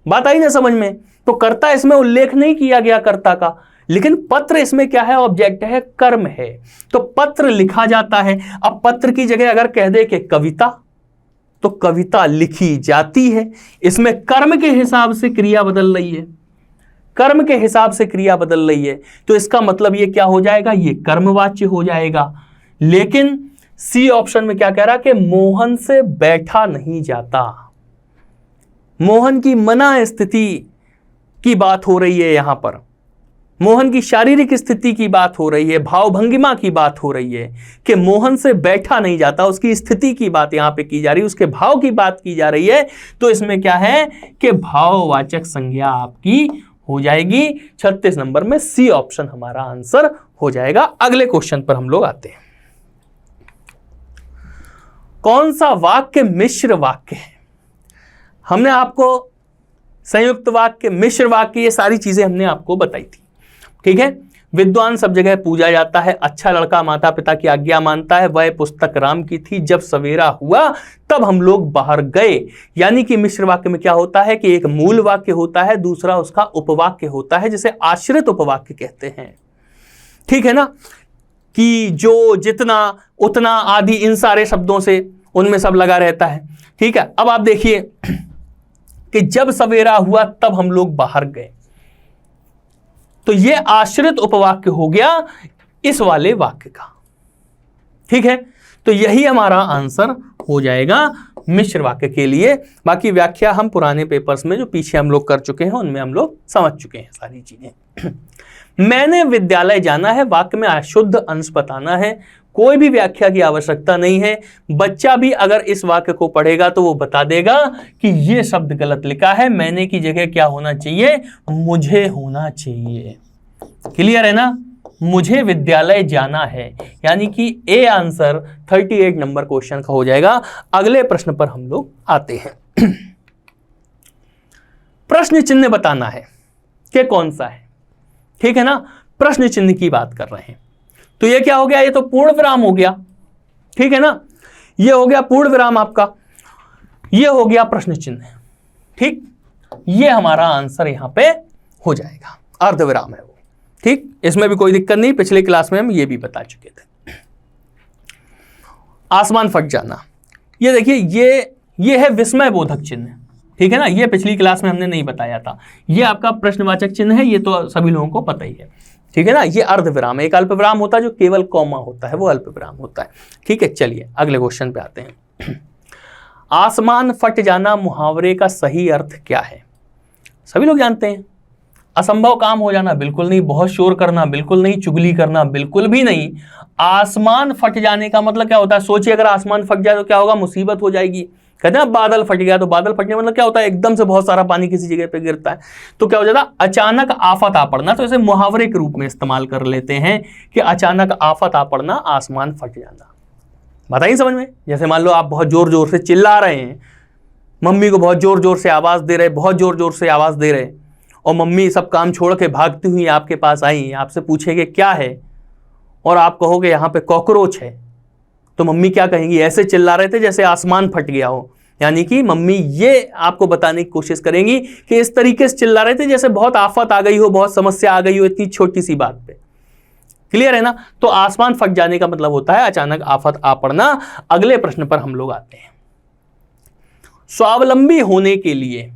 A: बात आई ना समझ में? तो कर्ता इसमें उल्लेख नहीं किया गया कर्ता का, लेकिन पत्र इसमें क्या है, ऑब्जेक्ट है, कर्म है, तो पत्र लिखा जाता है। अब पत्र की जगह अगर कह दे कि कविता, तो कविता लिखी जाती है। इसमें कर्म के हिसाब से क्रिया बदल रही है, कर्म के हिसाब से क्रिया बदल रही है, तो इसका मतलब ये क्या हो जाएगा, ये कर्मवाच्य हो जाएगा। लेकिन सी ऑप्शन में क्या कह रहा कि मोहन से बैठा नहीं जाता, मोहन की मना स्थिति की बात हो रही है, यहां पर मोहन की शारीरिक स्थिति की बात हो रही है, भाव भंगिमा की बात हो रही है कि मोहन से बैठा नहीं जाता, उसकी स्थिति की बात यहां पे की जा रही है, उसके भाव की बात की जा रही है। तो इसमें क्या है कि भाववाचक संज्ञा आपकी हो जाएगी। 36 नंबर में सी ऑप्शन हमारा आंसर हो जाएगा। अगले क्वेश्चन पर हम लोग आते हैं। कौन सा वाक्य मिश्र वाक्य है? हमने आपको संयुक्त वाक्य, मिश्र वाक्य, ये सारी चीजें हमने आपको बताई थी, ठीक है। विद्वान सब जगह पूजा जाता है, अच्छा लड़का माता पिता की आज्ञा मानता है, वह पुस्तक राम की थी, जब सवेरा हुआ तब हम लोग बाहर गए। यानी कि मिश्र वाक्य में क्या होता है कि एक मूल वाक्य होता है, दूसरा उसका उपवाक्य होता है, जिसे आश्रित उपवाक्य कहते हैं, ठीक है ना, कि जो, जितना, उतना आदि, इन सारे शब्दों से उनमें सब लगा रहता है, ठीक है। अब आप देखिए कि जब सवेरा हुआ तब हम लोग बाहर गए, तो यह आश्रित उपवाक्य हो गया इस वाले वाक्य का, ठीक है। तो यही हमारा आंसर हो जाएगा मिश्र वाक्य के लिए। बाकी व्याख्या हम पुराने पेपर्स में जो पीछे हम लोग कर चुके हैं उनमें हम लोग समझ चुके हैं सारी चीजें। मैंने विद्यालय जाना है, वाक्य में अशुद्ध अंश बताना है, कोई भी व्याख्या की आवश्यकता नहीं है। बच्चा भी अगर इस वाक्य को पढ़ेगा तो वो बता देगा कि ये शब्द गलत लिखा है, मैंने की जगह क्या होना चाहिए, मुझे होना चाहिए। क्लियर है ना? मुझे विद्यालय जाना है, यानी कि ए आंसर 38 नंबर क्वेश्चन का हो जाएगा। अगले प्रश्न पर हम लोग आते हैं। प्रश्न चिन्ह बताना है कि कौन सा है, ठीक है ना, प्रश्न चिन्ह की बात कर रहे हैं। तो ये क्या हो गया, ये तो पूर्ण विराम हो गया, ठीक है ना, ये हो गया पूर्ण विराम आपका, ये हो गया प्रश्न चिन्ह, ठीक। ये हमारा आंसर यहां पे हो जाएगा, अर्ध विराम है वो, ठीक। इसमें भी कोई दिक्कत नहीं, पिछले क्लास में हम ये भी बता चुके थे। आसमान फट जाना, ये देखिए, ये है विस्मय बोधक चिन्ह, ठीक है ना, ये पिछली क्लास में हमने नहीं बताया था। ये आपका प्रश्नवाचक चिन्ह है, ये तो सभी लोगों को पता ही है, ठीक है ना। ये अर्ध विराम, एक अल्प विराम होता है जो केवल कॉमा होता है, वो अल्प विराम होता है, ठीक है। चलिए अगले क्वेश्चन पे आते हैं। आसमान फट जाना मुहावरे का सही अर्थ क्या है? सभी लोग जानते हैं, असंभव काम हो जाना बिल्कुल नहीं, बहुत शोर करना बिल्कुल नहीं, चुगली करना बिल्कुल भी नहीं। आसमान फट जाने का मतलब क्या होता है? सोचिए अगर आसमान फट जाए तो क्या होगा, मुसीबत हो जाएगी। कहते हैं बादल फट गया, तो बादल फटने मतलब क्या होता है, एकदम से बहुत सारा पानी किसी जगह पे गिरता है, तो क्या हो जाता है, अचानक आफत आ पड़ना। तो इसे मुहावरे के रूप में इस्तेमाल कर लेते हैं कि अचानक आफत आ पड़ना, आसमान फट जाना। बताइए समझ में? जैसे मान लो आप बहुत जोर जोर से चिल्ला रहे हैं, मम्मी को बहुत जोर जोर से आवाज दे रहे, बहुत जोर जोर से आवाज दे रहे, और मम्मी सब काम छोड़ के भागती हुई आपके पास आई, आपसे पूछेंगे क्या है, और आप कहोगे यहाँ पे कॉकरोच है, तो मम्मी क्या कहेंगी, ऐसे चिल्ला रहे थे जैसे आसमान फट गया हो। यानी कि मम्मी ये आपको बताने की कोशिश करेंगी कि इस तरीके से चिल्ला रहे थे जैसे बहुत आफत आ गई हो, बहुत समस्या आ गई हो इतनी छोटी सी बात पे। क्लियर है ना? तो आसमान फट जाने का मतलब होता है अचानक आफत आ पड़ना। अगले प्रश्न पर हम लोग आते हैं। स्वावलंबी होने के लिए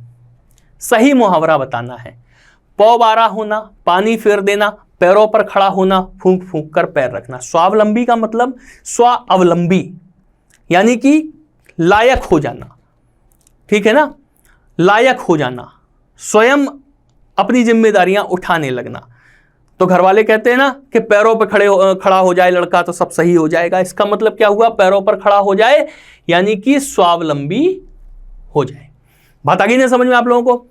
A: सही मुहावरा बताना है। पौ बारा होना, पानी फेर देना, पैरों पर खड़ा होना, फूंक फूंक कर पैर रखना। स्वावलंबी का मतलब स्वावलंबी, यानी कि लायक हो जाना, ठीक है ना, लायक हो जाना, स्वयं अपनी जिम्मेदारियां उठाने लगना। तो घर वाले कहते हैं ना कि पैरों पर खड़ा हो जाए लड़का तो सब सही हो जाएगा। इसका मतलब क्या हुआ? पैरों पर खड़ा हो जाए यानी कि स्वावलंबी हो जाए। बात आ गई ना समझ में आप लोगों को?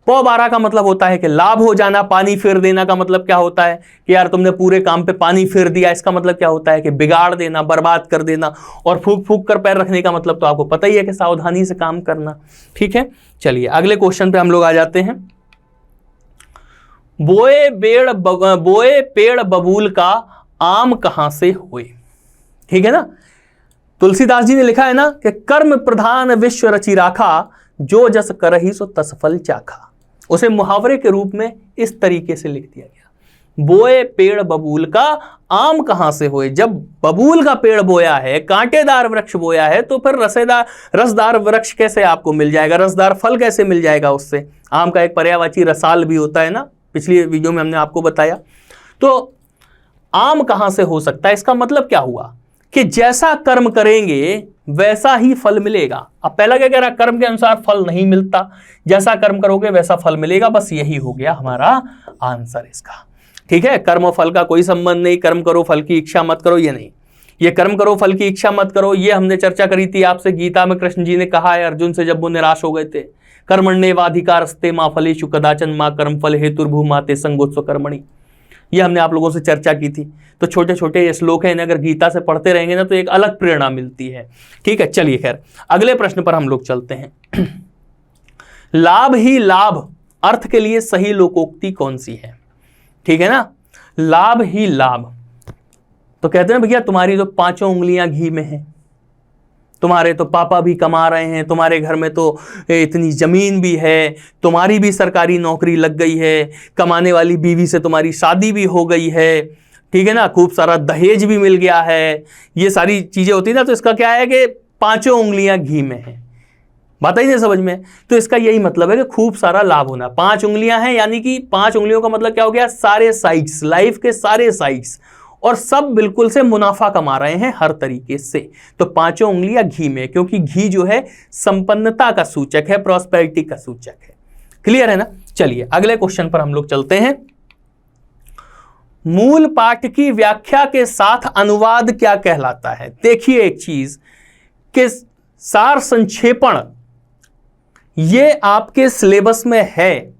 A: पौ 12 का मतलब होता है कि लाभ हो जाना। पानी फेर देना का मतलब क्या होता है कि यार तुमने पूरे काम पे पानी फेर दिया। इसका मतलब क्या होता है कि बिगाड़ देना, बर्बाद कर देना। और फूक फूक कर पैर रखने का मतलब तो आपको पता ही है कि सावधानी से काम करना। ठीक है, चलिए अगले क्वेश्चन पे हम लोग आ जाते हैं। बोए पेड़ बबूल का आम कहां से हुए? ठीक है ना, तुलसीदास जी ने लिखा है ना कि कर्म प्रधान विश्व रचि राखा, जो जस करहि सो तस फल चाखा। उसे मुहावरे के रूप में इस तरीके से लिख दिया गया, बोए पेड़ बबूल का आम कहां से हुए। जब बबूल का पेड़ बोया है, कांटेदार वृक्ष बोया है, तो फिर रसदार वृक्ष कैसे आपको मिल जाएगा? रसदार फल कैसे मिल जाएगा उससे? आम का एक पर्यायवाची रसाल भी होता है ना, पिछली वीडियो में हमने आपको बताया। तो आम कहां से हो सकता है? इसका मतलब क्या हुआ कि जैसा कर्म करेंगे वैसा ही फल मिलेगा। अब पहला क्या कह रहा? कर्म के अनुसार फल नहीं मिलता, जैसा कर्म करोगे वैसा फल मिलेगा। बस यही हो गया हमारा आंसर इसका। ठीक है, कर्म और फल का कोई संबंध नहीं। कर्म करो फल की इच्छा मत करो, ये नहीं। ये कर्म करो फल की इच्छा मत करो, ये हमने चर्चा करी थी आपसे। गीता में कृष्ण जी ने कहा है अर्जुन से जब वो निराश हो गए थे, कर्मण्येवाधिकारस्ते मा फलेषु कदाचन मा कर्म फल हेतुर्भूमाते संगोत्स्व कर्मणि। ये हमने आप लोगों से चर्चा की थी। तो छोटे छोटे श्लोक हैं, इन्हें अगर गीता से पढ़ते रहेंगे ना तो एक अलग प्रेरणा मिलती है। ठीक है, चलिए खैर अगले प्रश्न पर हम लोग चलते हैं। लाभ ही लाभ अर्थ के लिए सही लोकोक्ति कौन सी है? ठीक है ना, लाभ ही लाभ। तो कहते हैं भैया तुम्हारी तो 5 उंगलियां घी में हैं, तुम्हारे तो पापा भी कमा रहे हैं, तुम्हारे घर में तो इतनी जमीन भी है, तुम्हारी भी सरकारी नौकरी लग गई है, कमाने वाली बीवी से तुम्हारी शादी भी हो गई है, ठीक है ना, खूब सारा दहेज भी मिल गया है, ये सारी चीजें होती है ना। तो इसका क्या है कि 5 उंगलियां घी में हैं। बात आई नहीं समझ में? तो इसका यही मतलब है कि खूब सारा लाभ होना। 5 उंगलियां हैं यानी कि 5 उंगलियों का मतलब क्या हो गया? सारे साइड्स, लाइफ के सारे साइड्स, और सब बिल्कुल से मुनाफा कमा रहे हैं हर तरीके से। तो 5 उंगलियां घी में, क्योंकि घी जो है संपन्नता का सूचक है, प्रॉस्पेरिटी का सूचक है। क्लियर है ना? चलिए अगले क्वेश्चन पर हम लोग चलते हैं। मूल पाठ की व्याख्या के साथ अनुवाद क्या कहलाता है? देखिए एक चीज कि सार संक्षेपण ये आपके सिलेबस में है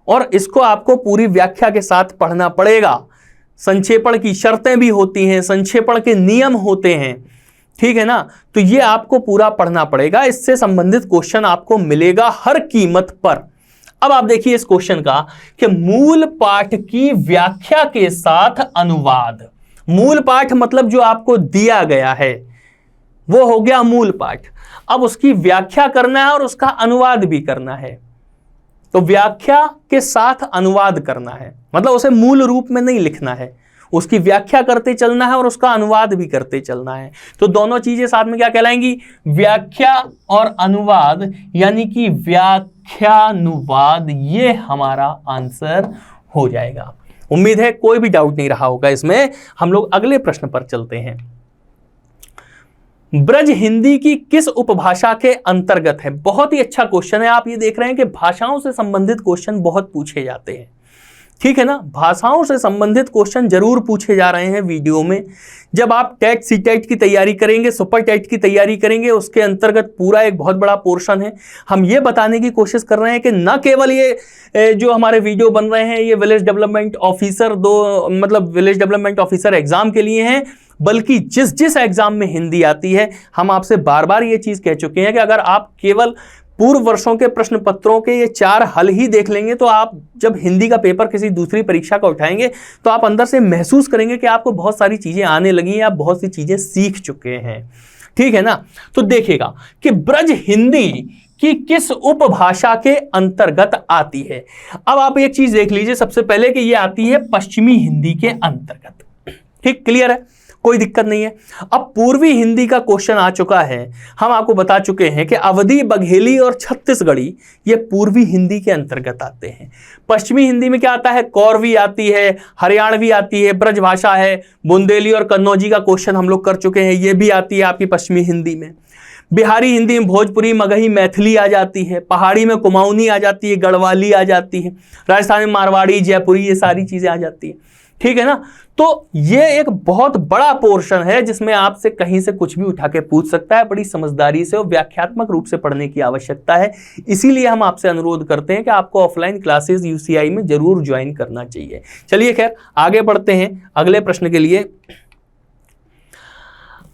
A: और इसको आपको पूरी व्याख्या के साथ पढ़ना पड़ेगा। संक्षेपण की शर्तें भी होती हैं, संक्षेपण के नियम होते हैं, ठीक है ना। तो ये आपको पूरा पढ़ना पड़ेगा, इससे संबंधित क्वेश्चन आपको मिलेगा हर कीमत पर। अब आप देखिए इस क्वेश्चन का कि मूल पाठ की व्याख्या के साथ अनुवाद। मूल पाठ मतलब जो आपको दिया गया है वो हो गया मूल पाठ। अब उसकी व्याख्या करना है और उसका अनुवाद भी करना है। तो व्याख्या के साथ अनुवाद करना है, मतलब उसे मूल रूप में नहीं लिखना है, उसकी व्याख्या करते चलना है और उसका अनुवाद भी करते चलना है। तो दोनों चीजें साथ में क्या कहलाएंगी? व्याख्या और अनुवाद, यानी कि व्याख्यानुवाद। ये हमारा आंसर हो जाएगा। उम्मीद है कोई भी डाउट नहीं रहा होगा इसमें। हम लोग अगले प्रश्न पर चलते हैं। ब्रज हिंदी की किस उपभाषा के अंतर्गत है? बहुत ही अच्छा क्वेश्चन है। आप ये देख रहे हैं कि भाषाओं से संबंधित क्वेश्चन बहुत पूछे जाते हैं, ठीक है ना। भाषाओं से संबंधित क्वेश्चन जरूर पूछे जा रहे हैं वीडियो में। जब आप टेट सीटेट की तैयारी करेंगे, सुपर टेट की तैयारी करेंगे, उसके अंतर्गत पूरा एक बहुत बड़ा पोर्शन है। हम ये बताने की कोशिश कर रहे हैं कि न केवल ये जो हमारे वीडियो बन रहे हैं ये village development officer village development officer exam के लिए हैं, बल्कि जिस जिस एग्जाम में हिंदी आती है, हम आपसे बार बार ये चीज कह चुके हैं कि अगर आप केवल पूर्व वर्षों के प्रश्न पत्रों के ये 4 हल ही देख लेंगे तो आप जब हिंदी का पेपर किसी दूसरी परीक्षा का उठाएंगे तो आप अंदर से महसूस करेंगे कि आपको बहुत सारी चीजें आने लगी हैं, आप बहुत सी चीजें सीख चुके हैं, ठीक है ना। तो देखिएगा कि ब्रज हिंदी कि किस उपभाषा के अंतर्गत आती है। अब आप एक चीज देख लीजिए सबसे पहले कि ये आती है पश्चिमी हिंदी के अंतर्गत। ठीक, क्लियर है, कोई दिक्कत नहीं है। अब पूर्वी हिंदी का क्वेश्चन आ चुका है। हम आपको बता चुके हैं कि अवधी, बघेली और छत्तीसगढ़ी ये पूर्वी हिंदी के अंतर्गत आते हैं। पश्चिमी हिंदी में क्या आता है? कौरवी आती है, हरियाणवी आती है, ब्रजभाषा है, बुंदेली और कन्नौजी का क्वेश्चन हम लोग कर चुके हैं, ये भी आती है आपकी पश्चिमी हिंदी में। बिहारी हिंदी में भोजपुरी, मगही, मैथिली आ जाती है, पहाड़ी में कुमाऊनी आ जाती है, गढ़वाली आ जाती है, राजस्थान में मारवाड़ी, जयपुरी, ये सारी चीजें आ जाती है। ठीक है ना। तो ये एक बहुत बड़ा पोर्शन है जिसमें आपसे कहीं से कुछ भी उठा के पूछ सकता है। बड़ी समझदारी से और व्याख्यात्मक रूप से पढ़ने की आवश्यकता है। इसीलिए हम आपसे अनुरोध करते हैं कि आपको ऑफलाइन क्लासेस यूसीआई में जरूर ज्वाइन करना चाहिए। चलिए खैर आगे बढ़ते हैं अगले प्रश्न के लिए।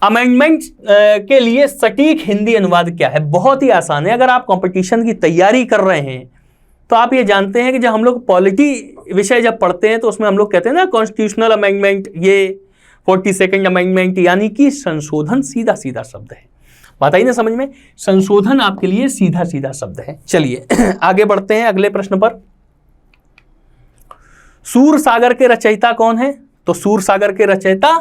A: अमेंडमेंट के लिए सटीक हिंदी अनुवाद क्या है? बहुत ही आसान है। अगर आप कंपटीशन की तैयारी कर रहे हैं तो आप ये जानते हैं कि जब हम लोग पॉलिटी विषय जब पढ़ते हैं तो उसमें हम लोग कहते हैं ना कॉन्स्टिट्यूशनल अमेंडमेंट, ये 42nd अमेंडमेंट, यानी कि संशोधन सीधा सीधा शब्द है। बात आई ना समझ में? संशोधन आपके लिए सीधा सीधा शब्द है। चलिए आगे बढ़ते हैं अगले प्रश्न पर। सूरसागर के रचयिता कौन है? तो सूरसागर के रचयिता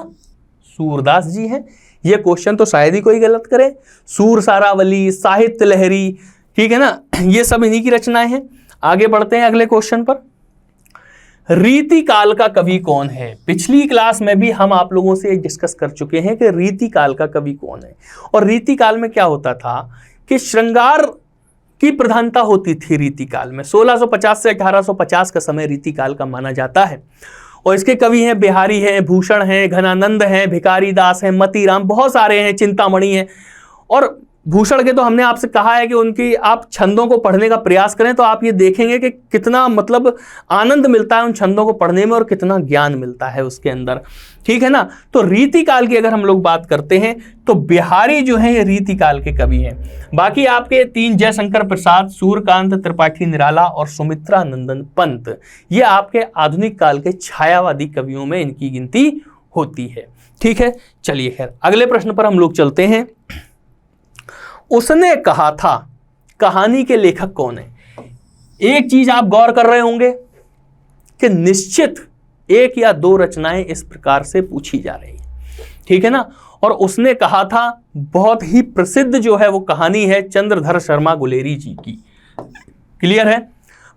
A: सूरदास जी हैं। ये क्वेश्चन तो शायद ही कोई गलत करे। सूर सारावली, साहित्य लहरी, ठीक है ना, ये सब इन्हीं की रचनाएं हैं। आगे बढ़ते हैं अगले क्वेश्चन पर। रीतिकाल का कवि कौन है? पिछली क्लास में भी हम आप लोगों से डिस्कस कर चुके हैं कि रीतिकाल का कवि कौन है। और रीतिकाल में क्या होता था कि श्रृंगार की प्रधानता होती थी रीतिकाल में। 1650 से 1850 का समय रीतिकाल का माना जाता है। और इसके कवि हैं बिहारी हैं, भूषण हैं, घनानंद हैं, भिखारी दास हैं, मतीराम, बहुत सारे हैं, चिंतामणि हैं। और भूषण के तो हमने आपसे कहा है कि उनकी आप छंदों को पढ़ने का प्रयास करें तो आप ये देखेंगे कि कितना मतलब आनंद मिलता है उन छंदों को पढ़ने में और कितना ज्ञान मिलता है उसके अंदर। ठीक है ना। तो रीतिकाल की अगर हम लोग बात करते हैं तो बिहारी जो है ये रीतिकाल के कवि हैं। बाकी आपके 3 जयशंकर प्रसाद, सूर्यकांत त्रिपाठी निराला और सुमित्रा नंदन पंत, ये आपके आधुनिक काल के छायावादी कवियों में इनकी गिनती होती है। ठीक है। चलिए खैर अगले प्रश्न पर हम लोग चलते हैं। उसने कहा था कहानी के लेखक कौन है? एक चीज आप गौर कर रहे होंगे कि निश्चित 1 या 2 रचनाएं इस प्रकार से पूछी जा रही है। ठीक है ना। और उसने कहा था बहुत ही प्रसिद्ध जो है वो कहानी है चंद्रधर शर्मा गुलेरी जी की। क्लियर है।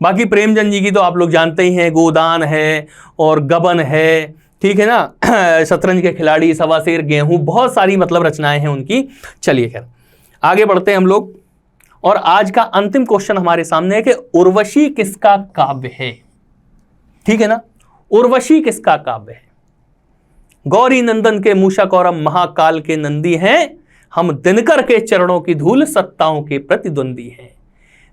A: बाकी प्रेमचंद जी की तो आप लोग जानते ही हैं, गोदान है और गबन है। ठीक है ना। शतरंज के खिलाड़ी, सवा शेर, गेहूं, बहुत सारी मतलब रचनाएं हैं उनकी। चलिए खैर आगे बढ़ते हैं हम लोग। और आज का अंतिम क्वेश्चन हमारे सामने है कि उर्वशी किसका काव्य है? ठीक है ना। उर्वशी किसका काव्य है? गौरी नंदन के मूषाकौरम महाकाल के नंदी हैं, हम दिनकर के चरणों की धूल सत्ताओं के प्रतिद्वंदी हैं।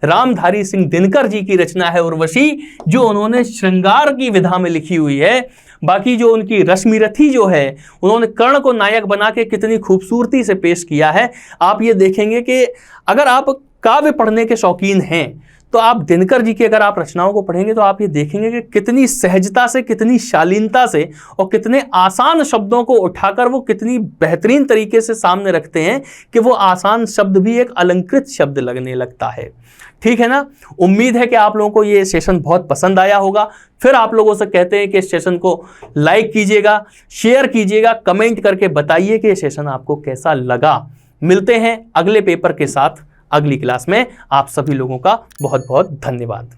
A: रामधारी सिंह दिनकर जी की रचना है उर्वशी, जो उन्होंने श्रृंगार की विधा में लिखी हुई है। बाकी जो उनकी रश्मिरथी जो है उन्होंने कर्ण को नायक बना के कितनी खूबसूरती से पेश किया है। आप ये देखेंगे कि अगर आप काव्य पढ़ने के शौकीन हैं तो आप दिनकर जी की अगर आप रचनाओं को पढ़ेंगे तो आप ये देखेंगे कि कितनी सहजता से, कितनी शालीनता से और कितने आसान शब्दों को उठाकर वो कितनी बेहतरीन तरीके से सामने रखते हैं कि वो आसान शब्द भी एक अलंकृत शब्द लगने लगता है। ठीक है ना। उम्मीद है कि आप लोगों को ये सेशन बहुत पसंद आया होगा। फिर आप लोगों से कहते हैं कि इस सेशन को लाइक कीजिएगा, शेयर कीजिएगा, कमेंट करके बताइए कि ये सेशन आपको कैसा लगा। मिलते हैं अगले पेपर के साथ अगली क्लास में। आप सभी लोगों का बहुत बहुत धन्यवाद।